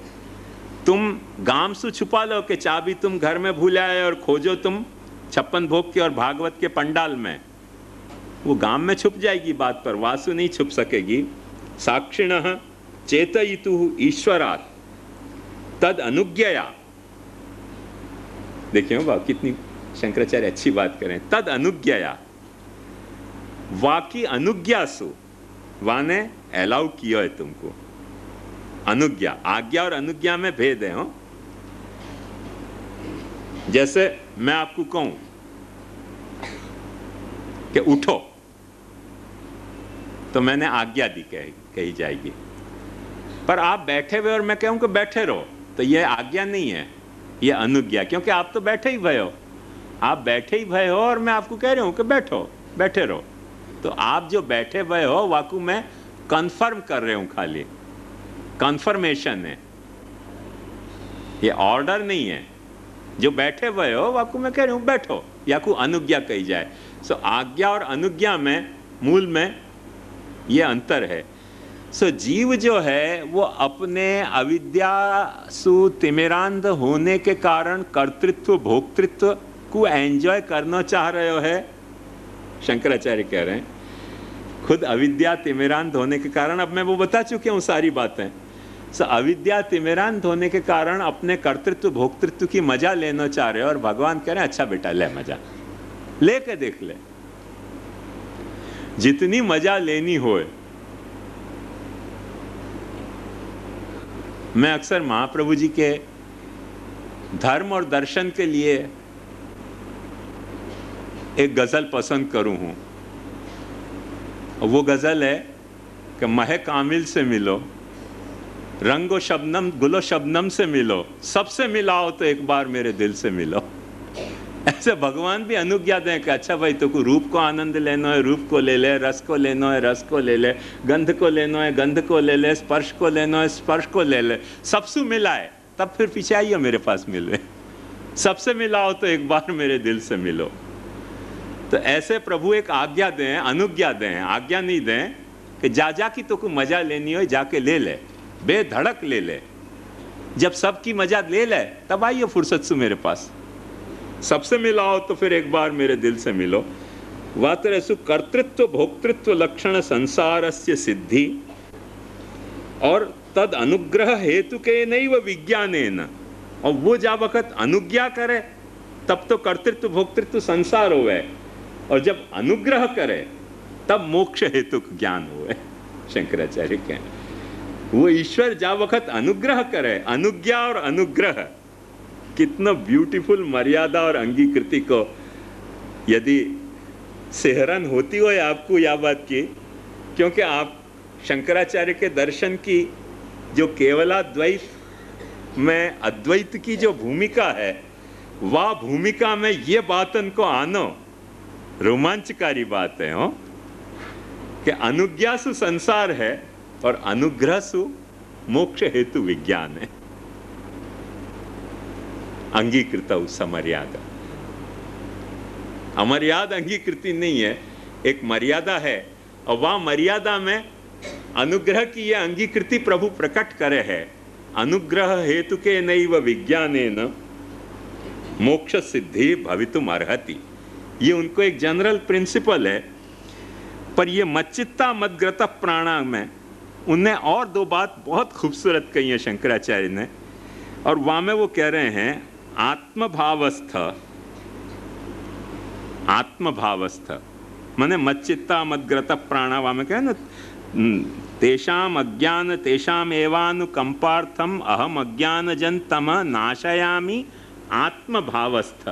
तुम गामसु छुपा लो कि चाबी तुम घर में भूल आए और खोजो तुम 56 भोग के और भागवत के पंडाल में, वो गाम में छुप जाएगी बात, पर वासु नहीं छुप सकेगी। साक्षिणः चेतयितुः ईश्वरात् तद अनुज्ञया, देखिए बाबा कितनी शंकराचार्य अच्छी बात करें। तद अनुज्ञया, वाकी अनुज्ञासु, वाने अलाउ किया है तुमको। अनुज्ञा, आज्ञा और अनुज्ञा में भेद है। हो जैसे मैं आपको कहूं कि उठो, तो मैंने आज्ञा दी कही जाएगी। पर आप बैठे हुए और मैं कहूं कि बैठे रहो, तो यह आज्ञा नहीं है, यह अनुज्ञा, क्योंकि आप तो बैठे ही भय हो। आप बैठे ही भय हो और मैं आपको कह रहा हूं कि बैठो, बैठे रहो। तो आप जो बैठे भय हो वाकु मैं कंफर्म कर रहे हूं, खाली कंफर्मेशन है, ये ऑर्डर नहीं है। जो बैठे हुए हो वाकु मैं कह रही हूं बैठो, या को अनुज्ञा कही जाए। सो आज्ञा और अनुज्ञा में मूल में ये अंतर है। सो जीव जो है वो अपने अविद्या सु तिमिरांध होने के कारण कर्तृत्व भोक्तृत्व को एंजॉय करना चाह रहे हो है। शंकराचार्य कह रहे हैं खुद अविद्या तिमिरांध होने के कारण, अब मैं वो बता चुके हूं सारी बातें। सो अविद्या तिमिरांध होने के कारण अपने कर्तृत्व भोक्तृत्व की मजा लेना चाह रहे हो, और भगवान कह रहे हैं अच्छा बेटा ले मजा लेके देख ले, जितनी मजा लेनी हो। मैं अक्सर महाप्रभु जी के धर्म और दर्शन के लिए एक गजल पसंद करूं हूं, वो गजल है कि महे कामिल से मिलो, रंगो शबनम गुलो शबनम से मिलो, सबसे मिलाओ तो एक बार मेरे दिल से मिलो। ऐसे भगवान भी अनुज्ञा दें कि अच्छा भाई तो रूप को आनंद लेना है, रूप को ले ले, रस को लेना है, रस को ले ले, गंध को लेना है, गंध को ले ले, स्पर्श को लेना है, स्पर्श को ले ले, सबसे मिलाए तब फिर पीछे आइए मेरे पास मिले। सबसे मिलाओ तो एक बार मेरे दिल से मिलो। तो ऐसे प्रभु एक आज्ञा दें, अनुज्ञा दें, आज्ञा नहीं दें कि जा जा की तो को मजा लेनी हो जाके ले ले, बेधड़क ले ले। जब सबकी मजा ले ले तब आइए फुर्सत से मेरे पास, सबसे मिलाओ तो फिर एक बार मेरे दिल से मिलो। वातरेसु कर्तृत्व भोक्तृत्व लक्षण संसारस्य सिद्धि और तद अनुग्रह हेतु के नैव विज्ञानेन, और वो जा वक्त अनुज्ञा करे तब तो कर्तृत्व भोक्तृत्व संसार होवे, और जब अनुग्रह करे तब मोक्ष हेतु ज्ञान हुए। शंकराचार्य कहें वो ईश्वर जा वक्त अनुग्रह करे, अनुज्ञा और अनुग्रह कितना ब्यूटीफुल मर्यादा और अंगीकृति को यदि सेहरन होती हो आपको यह बात की, क्योंकि आप शंकराचार्य के दर्शन की जो केवलाद्वैत में अद्वैत की जो भूमिका है, वह भूमिका में ये बातन को आनो रोमांचकारी बात है। हो कि अनुज्ञा सु संसार है और अनुग्रह सु मोक्ष हेतु विज्ञान है। अंगीकृत समर्यादा, अमर्याद अंगीकृति नहीं है, एक मर्यादा है, और वह मर्यादा में अनुग्रह की यह अंगीकृति प्रभु प्रकट करे है। अनुग्रह हेतु के नैव विज्ञानेन मोक्ष सिद्धि भवितुम अर्हति, ये उनको एक जनरल प्रिंसिपल है। पर ये मच्चित्ता मद्ग्रत प्राणा में उनने और दो बात बहुत खूबसूरत कही है शंकराचार्य ने, और वहां में वो कह रहे हैं आत्मभावस्थ, आत्मभावस्थ माने मच्चित्ता मद्ग्रत प्राणा, वहां में कहे ना तेषाम अज्ञान तेषाम एवानुकंपार्थम अहम अज्ञानजन तम नाशयामि आत्मभावस्थ।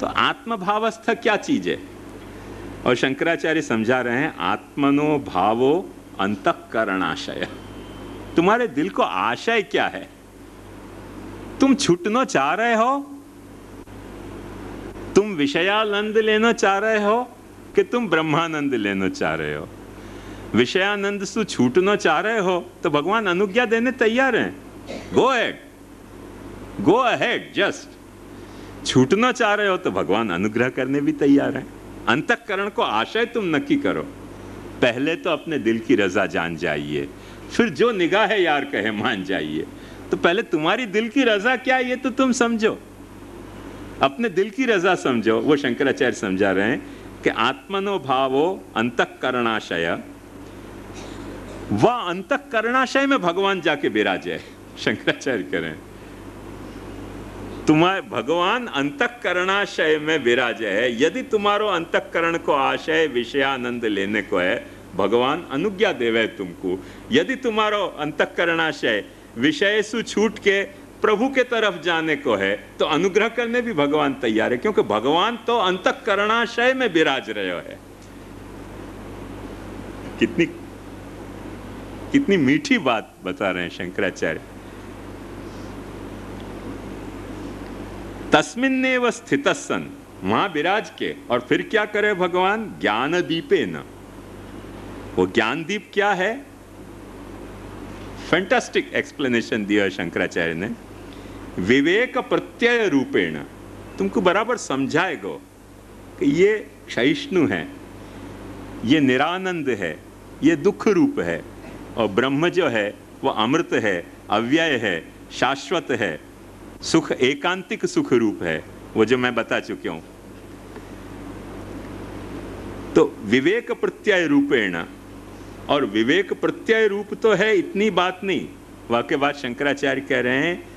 तो आत्मभावस्थ क्या चीज है? और शंकराचार्य समझा रहे हैं आत्मनो भावो अंतःकरणाशय, तुम्हारे दिल को आशय क्या है? तुम छूटना चाह रहे हो तुम विषयानंद लेना चाह रहे हो कि तुम ब्रह्मानंद लेना चाह रहे हो? विषयानंद से छूटना चाह रहे हो तो भगवान अनुज्ञा देने तैयार हैं। Go ahead just. छूटना चाह रहे हो तो भगवान अनुग्रह करने भी तैयार हैं। अंतःकरण को आशय तुम नक्की करो। पहले तो अपने दिल की रजा जान जाइए, फिर जो निगाह यार कहे मान जाइए। तो पहले तुम्हारी दिल की रजा क्या है ये तो तुम समझो, अपने दिल की रजा समझो। वो शंकराचार्य समझा रहे हैं कि आत्मनो भावो अंतःकरणाशय, वह अंतःकरणाशय में भगवान जाके विराजे। शंकराचार्य कह रहे हैं तुम्हारे भगवान अंतःकरणाशय में विराजे है। यदि तुम्हारो अंतःकरण को आशय विषयानंद लेने को है, भगवान अनुज्ञा देवे तुमको। यदि तुम्हारो अंतःकरणाशय विषय से छूट के प्रभु के तरफ जाने को है तो अनुग्रह करने भी भगवान तैयार है, क्योंकि भगवान तो अंतःकरणाशय में विराज रहे है। कितनी मीठी बात बता रहे हैं शंकराचार्य। तस्मिन्नेव स्थितः सन, वहां विराज के, और फिर क्या करे भगवान? ज्ञान दीपे न। वो ज्ञान दीप क्या है? फैंटास्टिक एक्सप्लेनेशन दिया शंकराचार्य ने। विवेक प्रत्यय रूपेण, तुमको बराबर समझाएगा कि ये क्षयिष्णु है, ये निरानंद है, ये दुख रूप है, और ब्रह्म जो है वो अमृत है, अव्यय है, शाश्वत है, सुख एकांतिक सुख रूप है, वो जो मैं बता चुकी हूं। तो विवेक प्रत्यय रूपेण, और विवेक प्रत्यय रूप तो है, इतनी बात नहीं। वाक्य बात शंकराचार्य कह रहे हैं,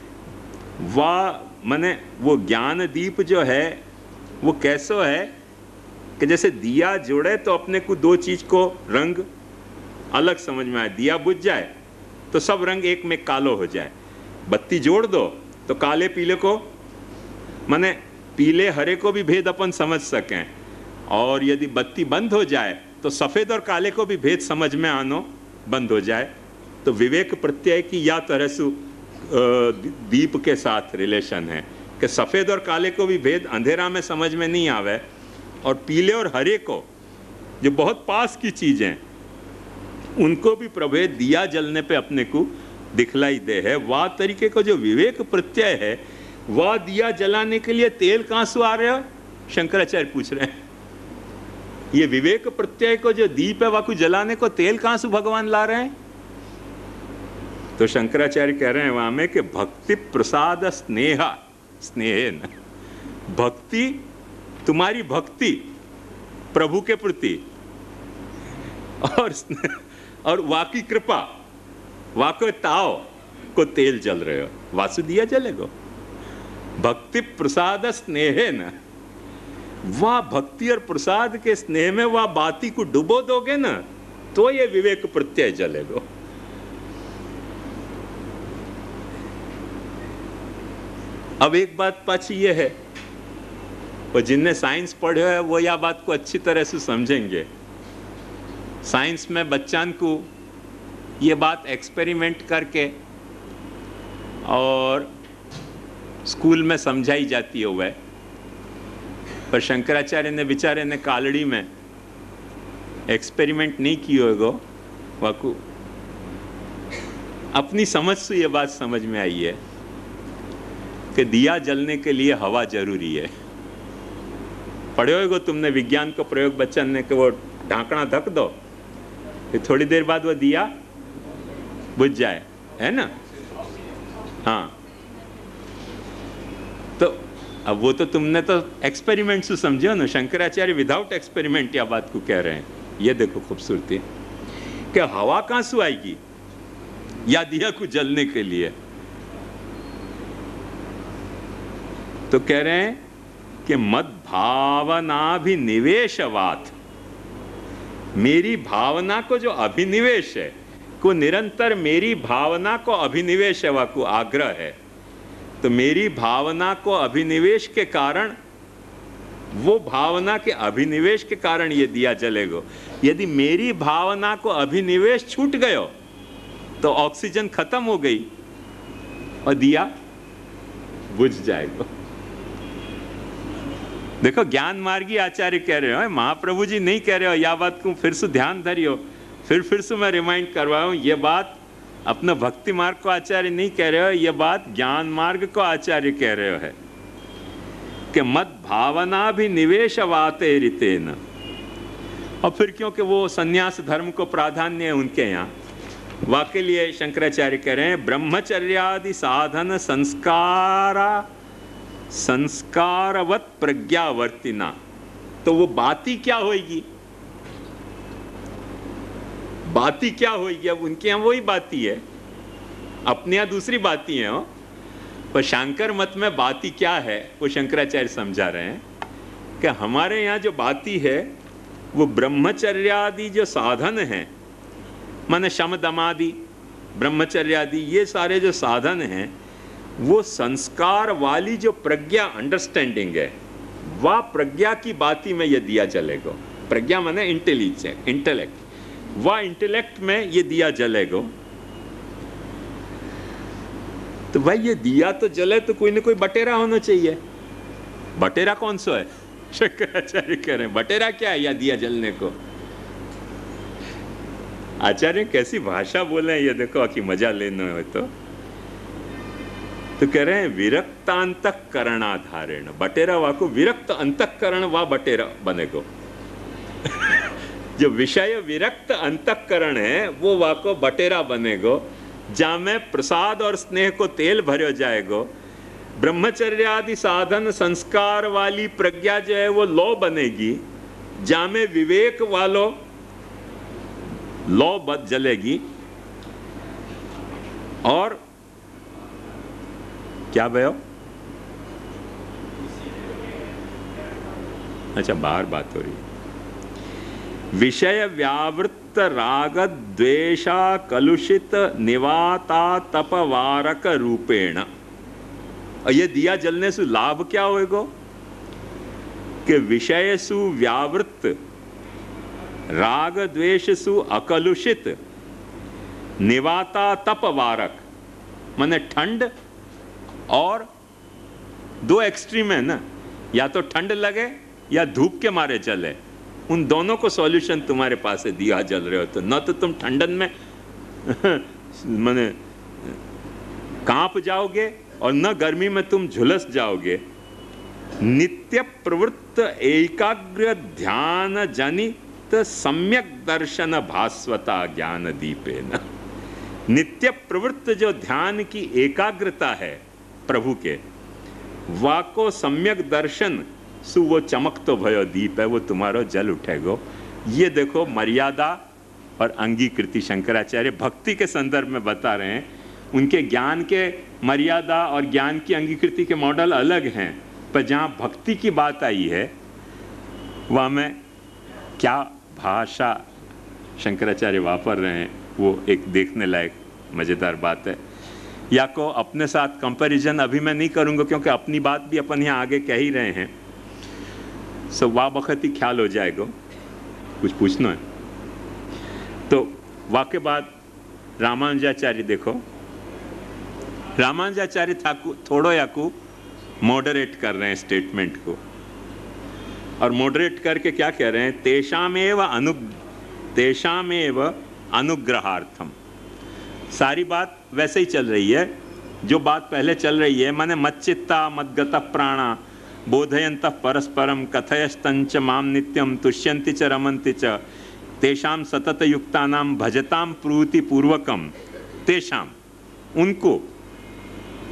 वाह माने वो ज्ञान दीप जो है वो कैसो है कि जैसे दिया जोड़े तो अपने को दो चीज को रंग अलग समझ में आए। दिया बुझ जाए तो सब रंग एक में कालो हो जाए, बत्ती जोड़ दो तो काले पीले को, माने पीले हरे को भी भेद अपन समझ सकें। और यदि बत्ती बंद हो जाए तो सफेद और काले को भी भेद समझ में आनो बंद हो जाए। तो विवेक प्रत्यय की या तरह से दीप के साथ रिलेशन है कि सफेद और काले को भी भेद अंधेरा में समझ में नहीं आवे, और पीले और हरे को जो बहुत पास की चीजें उनको भी प्रभेद दिया जलने पे अपने को दिखलाई दे है। वह तरीके को जो विवेक प्रत्यय है, वह दिया जलाने के लिए तेल कहां से आ रहे हो? शंकराचार्य पूछ रहे हैं। ये विवेक प्रत्यय को जो दीप है वह को जलाने को तेल कहां से भगवान ला रहे हैं? तो शंकराचार्य कह रहे हैं वहां में कि भक्ति प्रसाद स्नेहा स्नेहन, भक्ति तुम्हारी भक्ति प्रभु के प्रति और वाकी कृपा, वाको ताव को तेल जल रहे हो, वासु दिया जलेगो। भक्ति प्रसाद स्नेहन, वह भक्ति और प्रसाद के स्नेह में वह बाती को डुबो दोगे ना तो ये विवेक प्रत्यय जलेगो। अब एक बात पाछी ये है, वो जिनने साइंस पढ़े है वो यह बात को अच्छी तरह से समझेंगे। साइंस में बच्चान को ये बात एक्सपेरिमेंट करके और स्कूल में समझाई जाती है वह, पर शंकराचार्य ने बेचारे ने कालड़ी में एक्सपेरिमेंट नहीं की होगा, वाकू अपनी समझ से ये बात समझ में आई है कि दिया जलने के लिए हवा जरूरी है। पढ़े होगा तुमने विज्ञान का प्रयोग बच्चन ने कि वो ढांकना ढक दो, फिर थोड़ी देर बाद वो दिया बुझ जाए, है ना? हाँ, तो अब वो तो तुमने तो एक्सपेरिमेंट से समझो ना। शंकराचार्य विदाउट एक्सपेरिमेंट या बात को कह रहे हैं। ये देखो खूबसूरती कि हवा कहां से आएगी या दिया को जलने के लिए। तो कह रहे हैं कि मद भावनाभिनिवेशवात, मेरी भावना को जो अभिनिवेश है को निरंतर मेरी भावना को अभिनिवेश है, को आग्रह है। तो मेरी भावना को अभिनिवेश के कारण, वो भावना के अभिनिवेश के कारण ये दिया जलेगा। यदि मेरी भावना को अभिनिवेश छूट गयो तो ऑक्सीजन खत्म हो गई और दिया बुझ जाएगा। देखो ज्ञान मार्गी आचार्य कह रहे हो, महाप्रभु जी नहीं कह रहे हो। यह बात को फिर से ध्यान धरियो, फिर से मैं रिमाइंड करवाऊं, ये बात अपना भक्ति मार्ग को आचार्य नहीं कह रहे हो, ये बात ज्ञान मार्ग को आचार्य कह रहे हो है कि मत भावना भी निवेश वाते रितेन। और फिर क्योंकि वो संन्यास धर्म को प्राधान्य है उनके यहाँ, वाके लिए शंकराचार्य कह रहे हैं ब्रह्मचर्यादि साधन संस्कारवत प्रज्ञावर्तिना। तो वो बाती क्या होगी, बाती क्या होगी? अब उनके यहाँ वही बाती है, अपने यहाँ दूसरी बाती है हो। पर शंकर मत में बाती क्या है वो शंकराचार्य समझा रहे हैं कि हमारे यहाँ जो बाती है वो ब्रह्मचर्यादि जो साधन हैं, माने शम दमादि ब्रह्मचर्यादि ये सारे जो साधन हैं, वो संस्कार वाली जो प्रज्ञा अंडरस्टैंडिंग है, वह प्रज्ञा की बाती में ये दिया जलेगा। प्रज्ञा माने इंटेलेक्ट, वह इंटेलेक्ट में ये दिया जलेगा। तो भाई ये दिया तो जले तो कोई ना कोई बटेरा होना चाहिए। बटेरा कौन सा है? शंकराचार्य कह रहे हैं बटेरा क्या है या दिया जलने को। आचार्य कैसी भाषा बोले हैं ये देखो, कि मजा लेना हो तो कह रहे हैं विरक्त अंतःकरणाधारेण बटेरा वाको विरक्त अंतःकरण वा बटेरा बनेगो। जो विषय विरक्त अंतःकरण है वो वाको बटेरा बनेगो, जहाँ में प्रसाद और स्नेह को तेल भरो जाएगो। ब्रह्मचर्य आदि साधन संस्कार वाली प्रज्ञा जो है वो लौ बनेगी, जहाँ में विवेक वालो लौ बद जलेगी। और क्या भयो? अच्छा बाहर बात हो रही है। विषय व्यावृत्त राग द्वेषा कलुषित निवाता तपवारक रूपेण। और ये दिया जलने से लाभ क्या होएगा कि विषयसु व्यावृत्त राग द्वेषसु अकलुषित निवाता तपवारक, माने ठंड और दो एक्सट्रीम है ना, या तो ठंड लगे या धूप के मारे जले। उन दोनों को सॉल्यूशन तुम्हारे पास है, दिया जल रहे हो तो न तो तुम ठंडन में माने कांप जाओगे और न गर्मी में तुम झुलस जाओगे। नित्य प्रवृत्त एकाग्र ध्यान जनित सम्यक दर्शन भास्वता ज्ञान दीपेन। नित्य प्रवृत्त जो ध्यान की एकाग्रता है प्रभु के, वाको सम्यक दर्शन सु वो चमक तो भयो दीप है, वो तुम्हारो जल उठेगो। ये देखो मर्यादा और अंगीकृति शंकराचार्य भक्ति के संदर्भ में बता रहे हैं। उनके ज्ञान के मर्यादा और ज्ञान की अंगीकृति के मॉडल अलग हैं, पर जहाँ भक्ति की बात आई है वहाँ में क्या भाषा शंकराचार्य वापर रहे हैं वो एक देखने लायक मज़ेदार बात है। या को अपने साथ कंपैरिजन अभी मैं नहीं करूँगा क्योंकि अपनी बात भी अपन यहाँ आगे कह ही रहे हैं, सो वाह वक्त ही ख्याल हो जाएगा। कुछ पूछना है तो वाके बाद रामानुजाचार्य देखो, रामानुजाचार्य थोड़ो याकू मॉडरेट कर रहे हैं स्टेटमेंट को, और मॉडरेट करके क्या कह रहे हैं, तेषामेव अनुग्रहार्थम। सारी बात वैसे ही चल रही है जो बात पहले चल रही है, माने मच्चित्ता मद्गत प्राणा बोधयंत परस्परम कथयस्तंच माम नित्यम तुष्यन्ति च रमन्ति च तेषाम सतत युक्तानाम भजताम प्रूति पूर्वकम। तेषाम उनको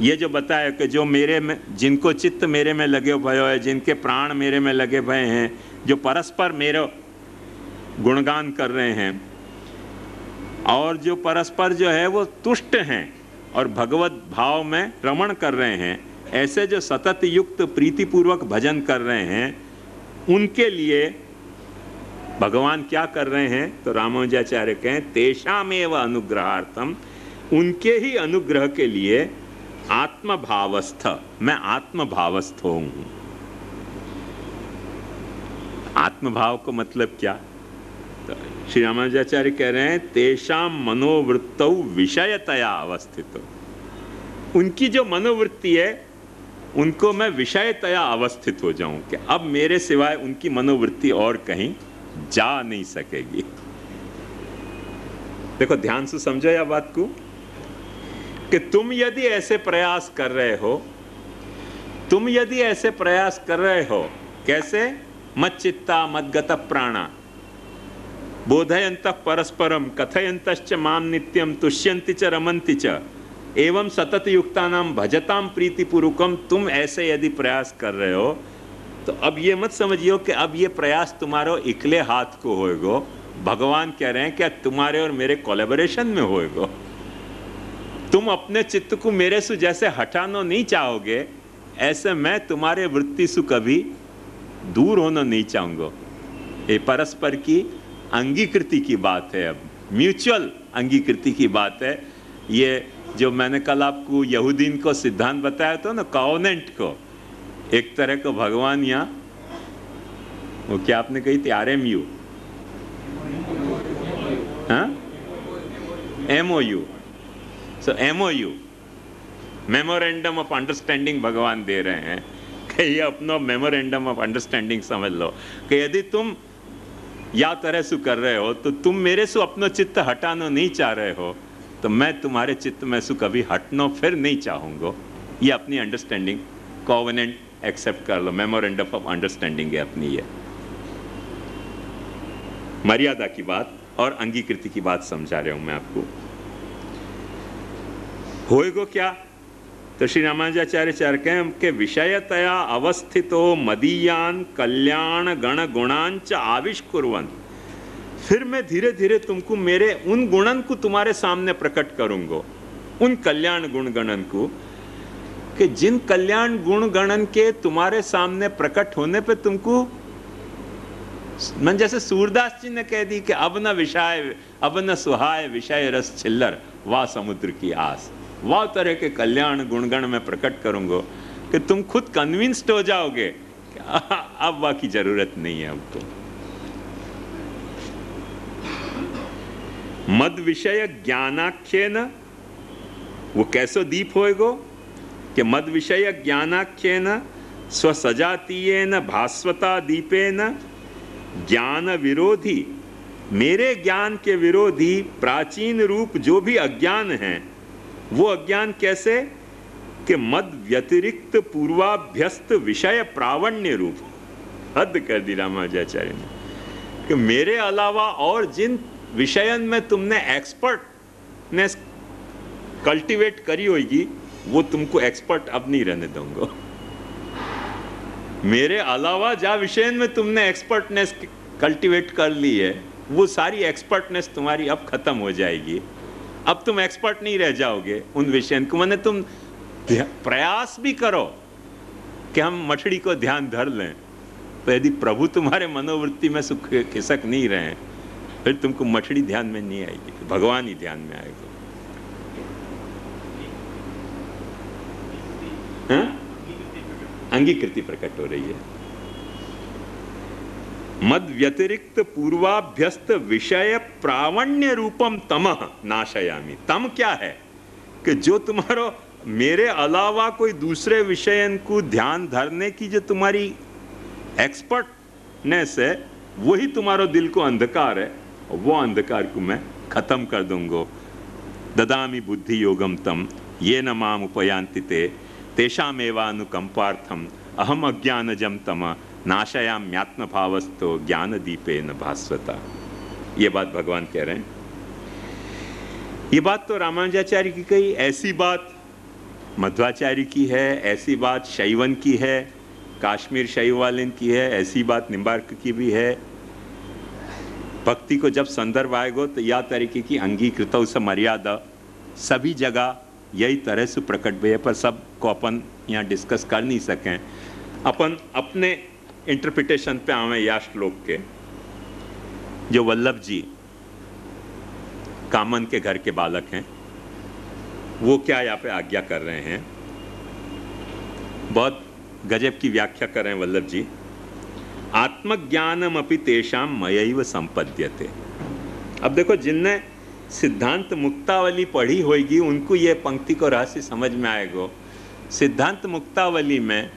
ये जो बताया कि जो मेरे में, जिनको चित्त मेरे में लगे भयो है, जिनके प्राण मेरे में लगे भये हैं, जो परस्पर मेरा गुणगान कर रहे हैं और जो परस्पर जो है वो तुष्ट हैं और भगवत भाव में रमण कर रहे हैं, ऐसे जो सतत युक्त प्रीतिपूर्वक भजन कर रहे हैं, उनके लिए भगवान क्या कर रहे हैं? तो रामानुजाचार्य कहें तेषामेव अनुग्रहार्थम, उनके ही अनुग्रह के लिए आत्मभावस्थ, मैं आत्मभावस्थ हूं। आत्मभाव को मतलब क्या? तो श्री रामानुजाचार्य कह रहे हैं तेषाम मनोवृत्तौ विषयतया अवस्थित। उनकी जो मनोवृत्ति है उनको मैं विषयतया अवस्थित हो जाऊं कि अब मेरे सिवाय उनकी मनोवृत्ति और कहीं जा नहीं सकेगी। देखो ध्यान से समझो यह बात को कि तुम यदि ऐसे प्रयास कर रहे हो, तुम यदि ऐसे प्रयास कर रहे हो, कैसे? मत चित्ता मद्गत प्राणा बोधयन्तः परस्परम कथयन्तश्च माम नित्यम तुष्यन्ति च रमन्ति च एवं सतत युक्तानां भजताम प्रीतिपूर्वकम। तुम ऐसे यदि प्रयास कर रहे हो तो अब ये मत समझियो कि अब ये प्रयास तुम्हारो इकले हाथ को होएगो। भगवान कह रहे हैं क्या तुम्हारे और मेरे कोलैबोरेशन में होएगो। तुम अपने चित्त को मेरे से जैसे हटाना नहीं चाहोगे, ऐसे मैं तुम्हारे वृत्ति से कभी दूर होना नहीं चाहूंगा। ये परस्पर की अंगीकृति की बात है, अब म्यूचुअल अंगीकृति की बात है। ये जो मैंने कल आपको यहूदीन को सिद्धांत बताया था ना, कॉवेनेंट को, एक तरह को भगवान यहाँ वो क्या आपने कही थी, RMU, हाँ, MOU, so MOU memorandum of understanding भगवान दे रहे हैं कि ये अपना मेमोरेंडम ऑफ अंडरस्टैंडिंग समझ लो कि यदि तुम या तरह से कर रहे हो तो तुम मेरे से अपना चित्त हटाना नहीं चाह रहे हो, तो मैं तुम्हारे चित्त में से कभी हटना फिर नहीं चाहूंगा। ये अपनी अंडरस्टैंडिंग कॉवेनेंट एक्सेप्ट कर लो, मेमोरेंडम ऑफ अंडरस्टैंडिंग है अपनी। ये मर्यादा की बात और अंगीकृति की बात समझा रहा हूं मैं आपको। होएगो क्या? तो श्री रामानुजाचार्य कहें कि विषयतया अवस्थितो मदीयान कल्याण गण गुणांच आविष्कुर्वन्, फिर मैं धीरे धीरे तुमको मेरे उन गुणन को तुम्हारे सामने प्रकट करूंगा, उन कल्याण गुण गणन को, कि जिन कल्याण गुण गणन के तुम्हारे सामने प्रकट होने पे तुमको मन जैसे सूरदास जी ने कह दी कि अब न विषय अब न सुहाय विषय रस छिल्लर वाह समुद्र की आस, वाह तरह के कल्याण गुणगण में प्रकट करूंगा कि तुम खुद कन्विंस्ड हो जाओगे कि अब वाह की जरूरत नहीं है हमको। मद विषय ज्ञानाख्येन, वो कैसो दीप होएगो कि मद विषय ज्ञानाख्येन स्वसजातीयेन भास्वता दीपेन ज्ञान विरोधी, मेरे ज्ञान के विरोधी प्राचीन रूप जो भी अज्ञान है, वो अज्ञान कैसे कि मद व्यतिरिक्त पूर्वाभ्यस्त विषय प्रावण्य रूप, हद कर दी रामानुजाचार्य ने कि मेरे अलावा और जिन विषयन में तुमने एक्सपर्टनेस कल्टीवेट करी होगी, वो तुमको एक्सपर्ट अब नहीं रहने दूंगा। मेरे अलावा जा विषयन में तुमने एक्सपर्टनेस कल्टीवेट कर ली है, वो सारी एक्सपर्टनेस तुम्हारी अब खत्म हो जाएगी। अब तुम एक्सपर्ट नहीं रह जाओगे उन विषय को। मैंने तुम प्रयास भी करो कि हम मछली को ध्यान धर लें, तो यदि प्रभु तुम्हारे मनोवृत्ति में सुख खिसक नहीं रहे, फिर तुमको मछली ध्यान में नहीं आएगी, भगवान ही ध्यान में आएगा। हाँ? अंगीकृति प्रकट हो रही है। मद व्यतिरिक्त पूर्वाभ्यस्त विषय प्रावण्य रूपम तमः नाशयामि। तम क्या है कि जो तुम्हारो मेरे अलावा कोई दूसरे विषयन को ध्यान धरने की जो तुम्हारी एक्सपर्टनेस है, वही तुम्हारो दिल को अंधकार है, और वो अंधकार को मैं खत्म कर दूंगा। ददामि बुद्धि योगम तम ये न माम उपयांति ते तेषामेवानुकंपार्थम अहम अज्ञानजम तम नाशयाम्यात्म भावस्तो ज्ञान दीपेन भास्वता। ये बात भगवान कह रहे हैं। ये बात तो रामानुजाचार्य की कही, ऐसी बात मध्वाचार्य की है, ऐसी बात शैवन की है, काश्मीर शैव वालन की है, ऐसी बात निम्बार्क की भी है। भक्ति को जब संदर्भ आएगा तो यह तरीके की अंगीकृत मर्यादा सभी जगह यही तरह से प्रकट हुई है, पर सब को अपन यहाँ डिस्कस कर नहीं सकें। अपन अपने इंटरप्रिटेशन पे आवे या श्लोक के, जो वल्लभ जी कामन के घर के बालक हैं, वो क्या यहाँ पे आज्ञा कर रहे हैं, बहुत गजब की व्याख्या कर रहे हैं वल्लभ जी। आत्मज्ञानम अपि तेषाम मयैव संपद्यते। अब देखो, जिनने सिद्धांत मुक्तावली पढ़ी होगी उनको ये पंक्ति को रहस्य समझ में आएगा सिद्धांत मुक्तावली में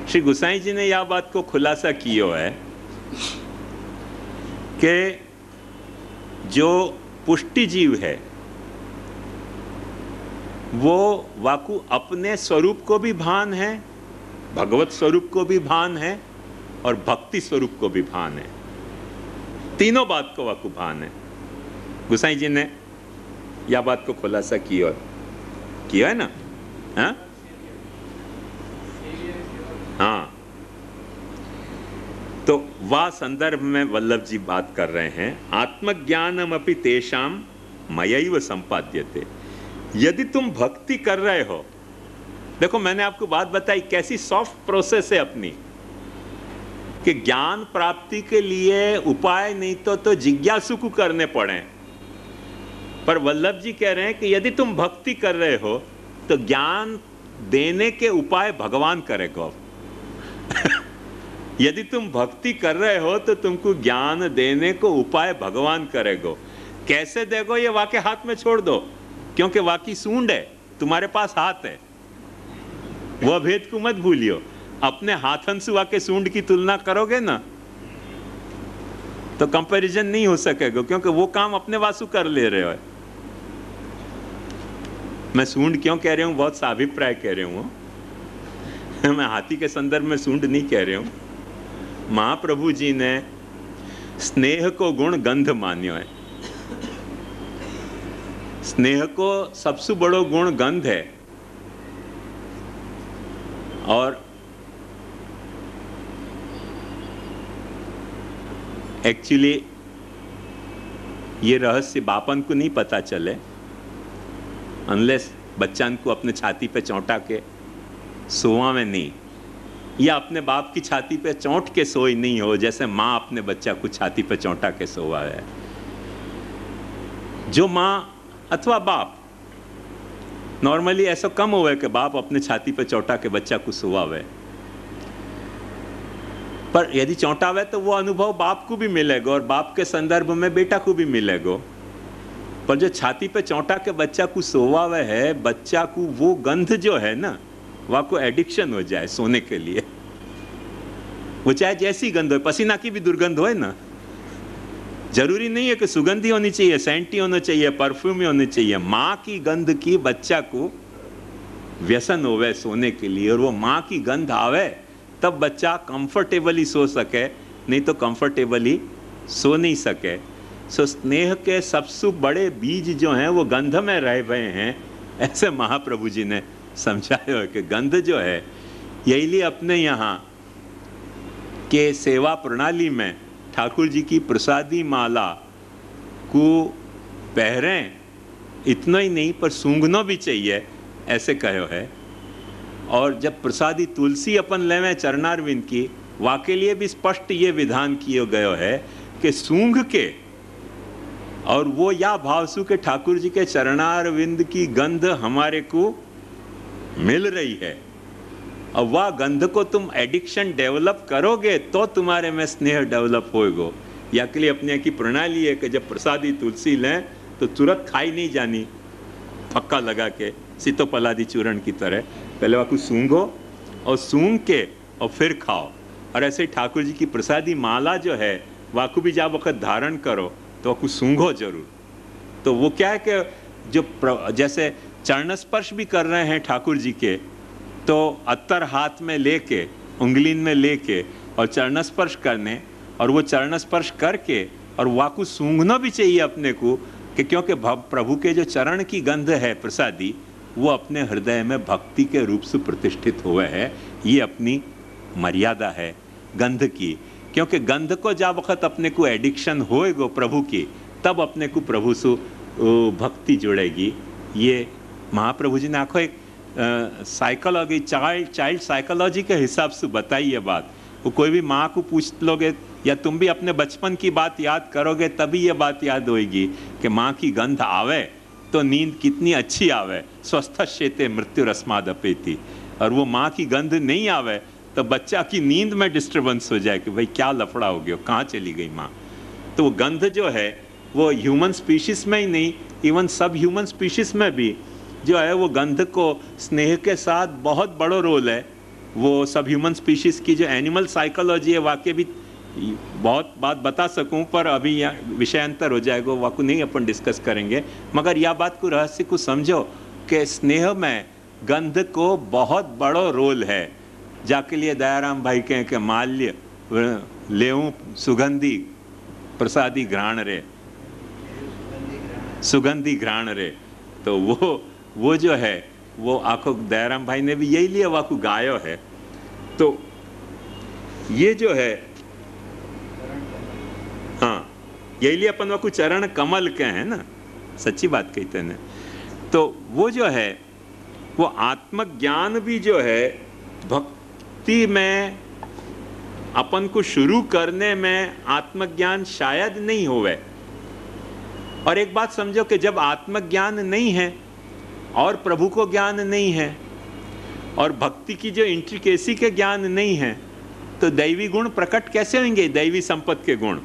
श्री गोसाई जी ने यह बात को खुलासा किया है कि जो पुष्टि जीव है वो वाकु अपने स्वरूप को भी भान है, भगवत स्वरूप को भी भान है और भक्ति स्वरूप को भी भान है। तीनों बात को वाकु भान है। गोसाई जी ने यह बात को खुलासा किया है ना। हाँ हाँ, तो वह संदर्भ में वल्लभ जी बात कर रहे हैं। आत्मज्ञानम अपि तेषाम मयैव संपाद्यते। यदि तुम भक्ति कर रहे हो, देखो मैंने आपको बात बताई कैसी सॉफ्ट प्रोसेस है अपनी, कि ज्ञान प्राप्ति के लिए उपाय नहीं तो जिज्ञासु को करने पड़े। पर वल्लभ जी कह रहे हैं कि यदि तुम भक्ति कर रहे हो तो ज्ञान देने के उपाय भगवान करेगा। यदि तुम भक्ति कर रहे हो तो तुमको ज्ञान देने को उपाय भगवान करेगा। कैसे देगो ये वाके हाथ में छोड़ दो, क्योंकि वाकी सूंड है, तुम्हारे पास हाथ है। वह भेद को मत भूलियो। अपने हाथन से वाके सूंड की तुलना करोगे ना तो कंपैरिजन नहीं हो सकेगा, क्योंकि वो काम अपने वासु कर ले रहे हो। मैं सूंड क्यों कह रहा हूं, बहुत साभिप्राय कह रहा हूं। मैं हाथी के संदर्भ में सूंड नहीं कह रहा हूं। महाप्रभु जी ने स्नेह को गुण गंध मान्यो है। स्नेह को सबसे बड़ो गुण गंध है। और एक्चुअली ये रहस्य बापन को नहीं पता चले, अनलेस बच्चन को अपने छाती पे चौंटा के सोवा में नहीं, या अपने बाप की छाती पे चौंट के सोई नहीं हो, जैसे माँ अपने बच्चा को छाती पे चौंटा के सोवा है। जो माँ अथवा बाप, नॉर्मली ऐसा कम हुआ कि बाप अपने छाती पे चौंटा के बच्चा को सोवावे, पर यदि चौंटावे तो वो अनुभव बाप को भी मिलेगा और बाप के संदर्भ में बेटा को भी मिलेगा। पर जो छाती पे चौंटा के बच्चा को सोवावे है, बच्चा को वो गंध जो है ना, वह को एडिक्शन हो जाए सोने के लिए। वो चाहे जैसी गंध हो, पसीना की भी दुर्गंध हो ना, जरूरी नहीं है कि सुगंधी होनी चाहिए, सेंटी होना चाहिए, परफ्यूम होनी चाहिए। माँ की गंध की बच्चा को व्यसन होवे सोने के लिए, और वो माँ की गंध आवे तब बच्चा कंफर्टेबली सो सके, नहीं तो कंफर्टेबली सो नहीं सके। सो स्नेह के सबसे बड़े बीज जो हैं वो गंध में रह गए हैं, ऐसे महाप्रभु जी ने समझाया है कि गंध जो है, यही लिए अपने यहाँ के सेवा प्रणाली में ठाकुर जी की प्रसादी माला को पहरें, इतना ही नहीं पर सूंघना भी चाहिए, ऐसे कहो है। और जब प्रसादी तुलसी अपन लेवें चरणारविंद की, वाके लिए भी स्पष्ट ये विधान किया गया है कि सूंघ के, और वो या भावसु के ठाकुर जी के चरणारविंद की गंध हमारे को मिल रही है, और वह गंध को तुम एडिक्शन डेवलप करोगे तो तुम्हारे में स्नेह डेवलप होएगा। या के लिए अपने की प्रणाली है कि जब प्रसादी तुलसी लें तो तुरंत खाई नहीं जानी, पक्का लगा के सीतोपलादी चूर्ण की तरह, पहले वह कुछ सूंघो और सूंघ के और फिर खाओ। और ऐसे ठाकुर जी की प्रसादी माला जो है, वाकु भी जब वक्त धारण करो तो वह कुछ सूंघो जरूर। तो वो क्या है कि जो जैसे चरण स्पर्श भी कर रहे हैं ठाकुर जी के, तो अत्तर हाथ में लेके, उंगलीन में लेके और चरण स्पर्श करने, और वो चरण स्पर्श करके और वाकु सूंघना भी चाहिए अपने को, कि क्योंकि प्रभु के जो चरण की गंध है प्रसादी, वो अपने हृदय में भक्ति के रूप से प्रतिष्ठित हुए है। ये अपनी मर्यादा है गंध की, क्योंकि गंध को जब वक्त अपने को एडिक्शन होएगा प्रभु की, तब अपने को प्रभु से भक्ति जुड़ेगी। ये महाप्रभु जी ने आखो एक साइकोलॉजी, चाइल्ड साइकोलॉजी के हिसाब से बताई ये बात। वो कोई भी माँ को पूछ लोगे या तुम भी अपने बचपन की बात याद करोगे, तभी ये बात याद होएगी कि माँ की गंध आवे तो नींद कितनी अच्छी आवे, स्वस्थ शेते मृत्यु रस्माद अपेती। और वो माँ की गंध नहीं आवे तो बच्चा की नींद में डिस्टर्बेंस हो जाए कि भाई क्या लफड़ा हो गया, कहाँ चली गई माँ। तो वो गंध जो है वो ह्यूमन स्पीशीज में ही नहीं, इवन सब ह्यूमन स्पीशीज में भी जो है वो गंध को स्नेह के साथ बहुत बड़ो रोल है। वो सब ह्यूमन स्पीशीज़ की जो एनिमल साइकोलॉजी है वाकई भी बहुत बात बता सकूं, पर अभी यहाँ विषयांतर हो जाएगा, वाकू नहीं अपन डिस्कस करेंगे। मगर यह बात को रहस्य को समझो कि स्नेह में गंध को बहुत बड़ो रोल है। जाके लिए दयाराम भाई कहें कि माल्य लेऊं सुगंधी प्रसादी घ्राण रे, सुगंधी घ्राण रे। तो वो जो है वो आखो दयाराम भाई ने भी यही लिया, वाकू गायो है। तो ये जो है, हाँ यही लिए अपन वाकू चरण कमल के हैं ना, सच्ची बात कहते हैं। तो वो जो है वो आत्मज्ञान भी जो है भक्ति में अपन को शुरू करने में आत्मज्ञान शायद नहीं होवे। और एक बात समझो कि जब आत्मज्ञान नहीं है और प्रभु को ज्ञान नहीं है और भक्ति की जो इंट्रिकेसी के ज्ञान नहीं है, तो दैवी गुण प्रकट कैसे होंगे, दैवी संपत्ति के गुण।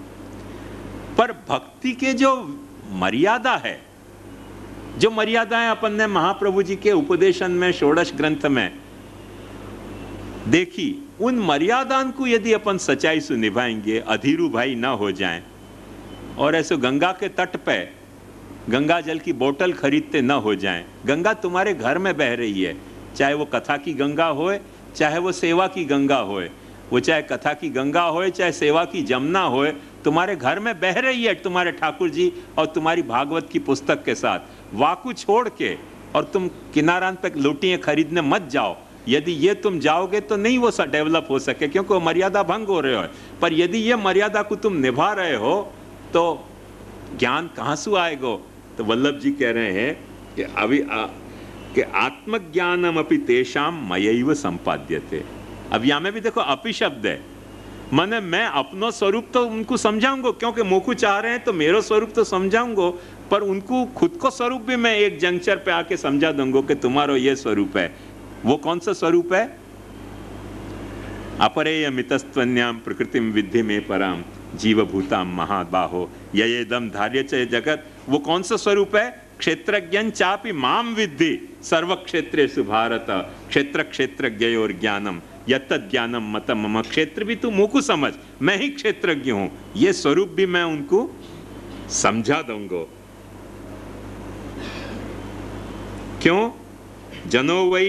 पर भक्ति के जो मर्यादा है, जो मर्यादाएं अपन ने महाप्रभु जी के उपदेशन में षोडश ग्रंथ में देखी, उन मर्यादाओं को यदि अपन सच्चाई से निभाएंगे, अधीरू भाई ना हो जाएं और ऐसे गंगा के तट पे गंगा जल की बोतल खरीदते न हो जाएं। गंगा तुम्हारे घर में बह रही है, चाहे वो कथा की गंगा होए, चाहे वो सेवा की गंगा होए। वो चाहे कथा की गंगा होए, चाहे सेवा की जमुना होए, तुम्हारे घर में बह रही है तुम्हारे ठाकुर जी और तुम्हारी भागवत की पुस्तक के साथ। वाकू छोड़ के और तुम किनारान पे लोटियां खरीदने मत जाओ। यदि ये तुम जाओगे तो नहीं वो डेवलप हो सके, क्योंकि वो मर्यादा भंग हो रहे हो। पर यदि ये मर्यादा को तुम निभा रहे हो तो ज्ञान कहाँ से आएगा। तो वल्लभ जी कह रहे हैं कि अभी कि आत्मज्ञानम अपि तेषाम मयैव संपाद्यते। अब यहाँ में भी देखो अपि शब्द है, माने मैं अपना स्वरूप तो उनको समझाऊंगा, क्योंकि मोकू चाह रहे हैं तो मेरा स्वरूप तो समझाऊंगा, पर उनको खुद को स्वरूप भी मैं एक जंक्चर पे आके समझा दूंगा कि तुम्हारा ये स्वरूप है। वो कौन सा स्वरूप है? अपरेय मितस्त्वन्याम प्रकृतिम विद्धि में पराम जीवभूताम महाबाहो ययेदम धार्य च जगत। वो कौन सा स्वरूप है? क्षेत्रज्ञं चापि माम विद्धि सर्व क्षेत्रेषु भारत क्षेत्र क्षेत्रज्ञयोर ज्ञानम यत्तद् ज्ञानम मतम मम। क्षेत्र भी तू मुझको समझ, मैं ही क्षेत्रज्ञ हूं। ये स्वरूप भी मैं उनको समझा दूंगा। क्यों? जनो वै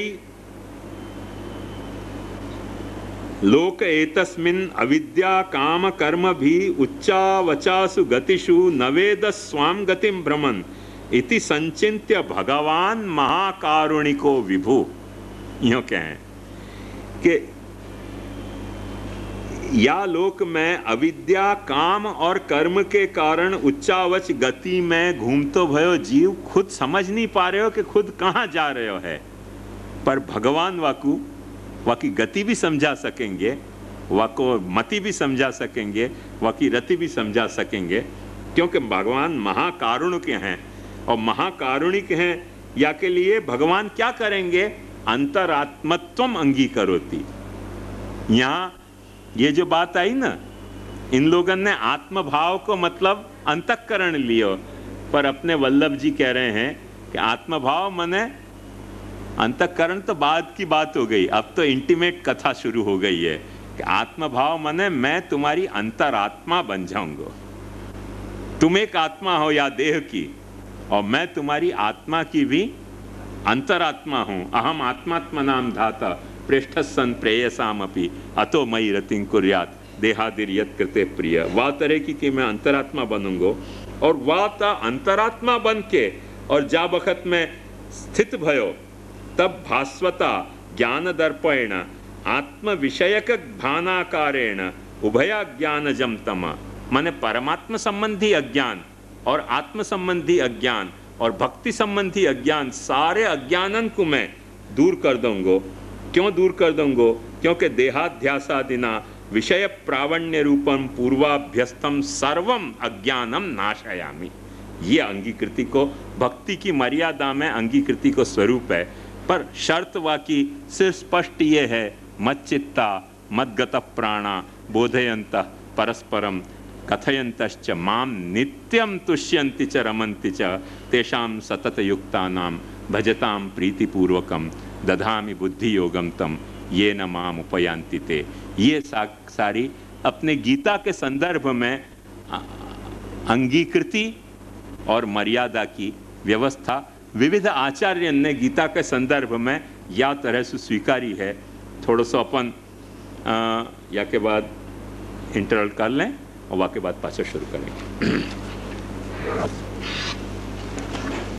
लोक एतस्मिन् अविद्या काम कर्म भी उच्चावचासु गतिषु नवेद स्वाम गतिम भ्रमन् इति संचिन्त्य भगवान महाकारुणिको विभु। यूं कहें कि या लोक में अविद्या काम और कर्म के कारण उच्चावच गति में घूमतो भयो जीव खुद समझ नहीं पा रहे हो कि खुद कहाँ जा रहे हो है। पर भगवान वाकी गति भी समझा सकेंगे, वाको मति भी समझा सकेंगे, वाकी रति भी समझा सकेंगे, क्योंकि भगवान महाकारुणिक हैं। और महाकारुणिक हैं या के लिए भगवान क्या करेंगे? अंतरात्मत्वम अंगीकरोति। यहाँ ये जो बात आई ना, इन लोगों ने आत्मभाव को मतलब अंतःकरण लियो, पर अपने वल्लभ जी कह रहे हैं कि आत्मभाव माने अंतःकरण तो बाद की बात हो गई, अब तो इंटीमेट कथा शुरू हो गई है कि आत्मभाव माने मैं तुम्हारी अंतरात्मा बन जाऊंगा। तुम एक आत्मा हो या देह की, और मैं तुम्हारी आत्मा की भी अंतरात्मा हूं। अहम आत्मात्मनाम धाता प्रेष्ठसन प्रेयसाम अपि अतो मयि रतिं कुर्यात् देहादिर्यत् कृते प्रिय। वाह तरह की कि मैं अंतरात्मा बनूंगा, और वाह ता अंतरात्मा बन के और जा बखत में स्थित भयो, तब भास्वता ज्ञान दर्पेण आत्म विषयक भानाकारेण उभया ज्ञान जमतम। माने परमात्मा संबंधी अज्ञान और आत्म संबंधी अज्ञान और भक्ति संबंधी अज्ञान, सारे अज्ञानन को मैं दूर कर दूंगा। क्यों दूर कर दूंगा? क्योंकि देहाध्यासादिना विषय प्रावण्य रूपम पूर्वाभ्यस्तम सर्वम अज्ञानम नाशयामि। ये अंगीकृति को भक्ति की मर्यादा में अंगीकृति को स्वरूप है। पर शर्त वाकी सिर्फ स्पष्ट ये है, मत चित्ता मत गत प्राणा बोधयंत परस्परम कथयंतश्च माम नित्यम तुष्यन्ति च रमन्ति च तेषां सतत युक्तानां भजतां प्रीतिपूर्वकम दधामि बुद्धि योगम तम ये न माम उपयांति ते। ये सारी अपने गीता के संदर्भ में अंगीकृति और मर्यादा की व्यवस्था विविध आचार्य ने गीता के संदर्भ में या तरह से स्वीकारी है। थोड़ा सा अपन या के बाद इंटरवल कर लें और वाके बाद पाछा शुरू करेंगे।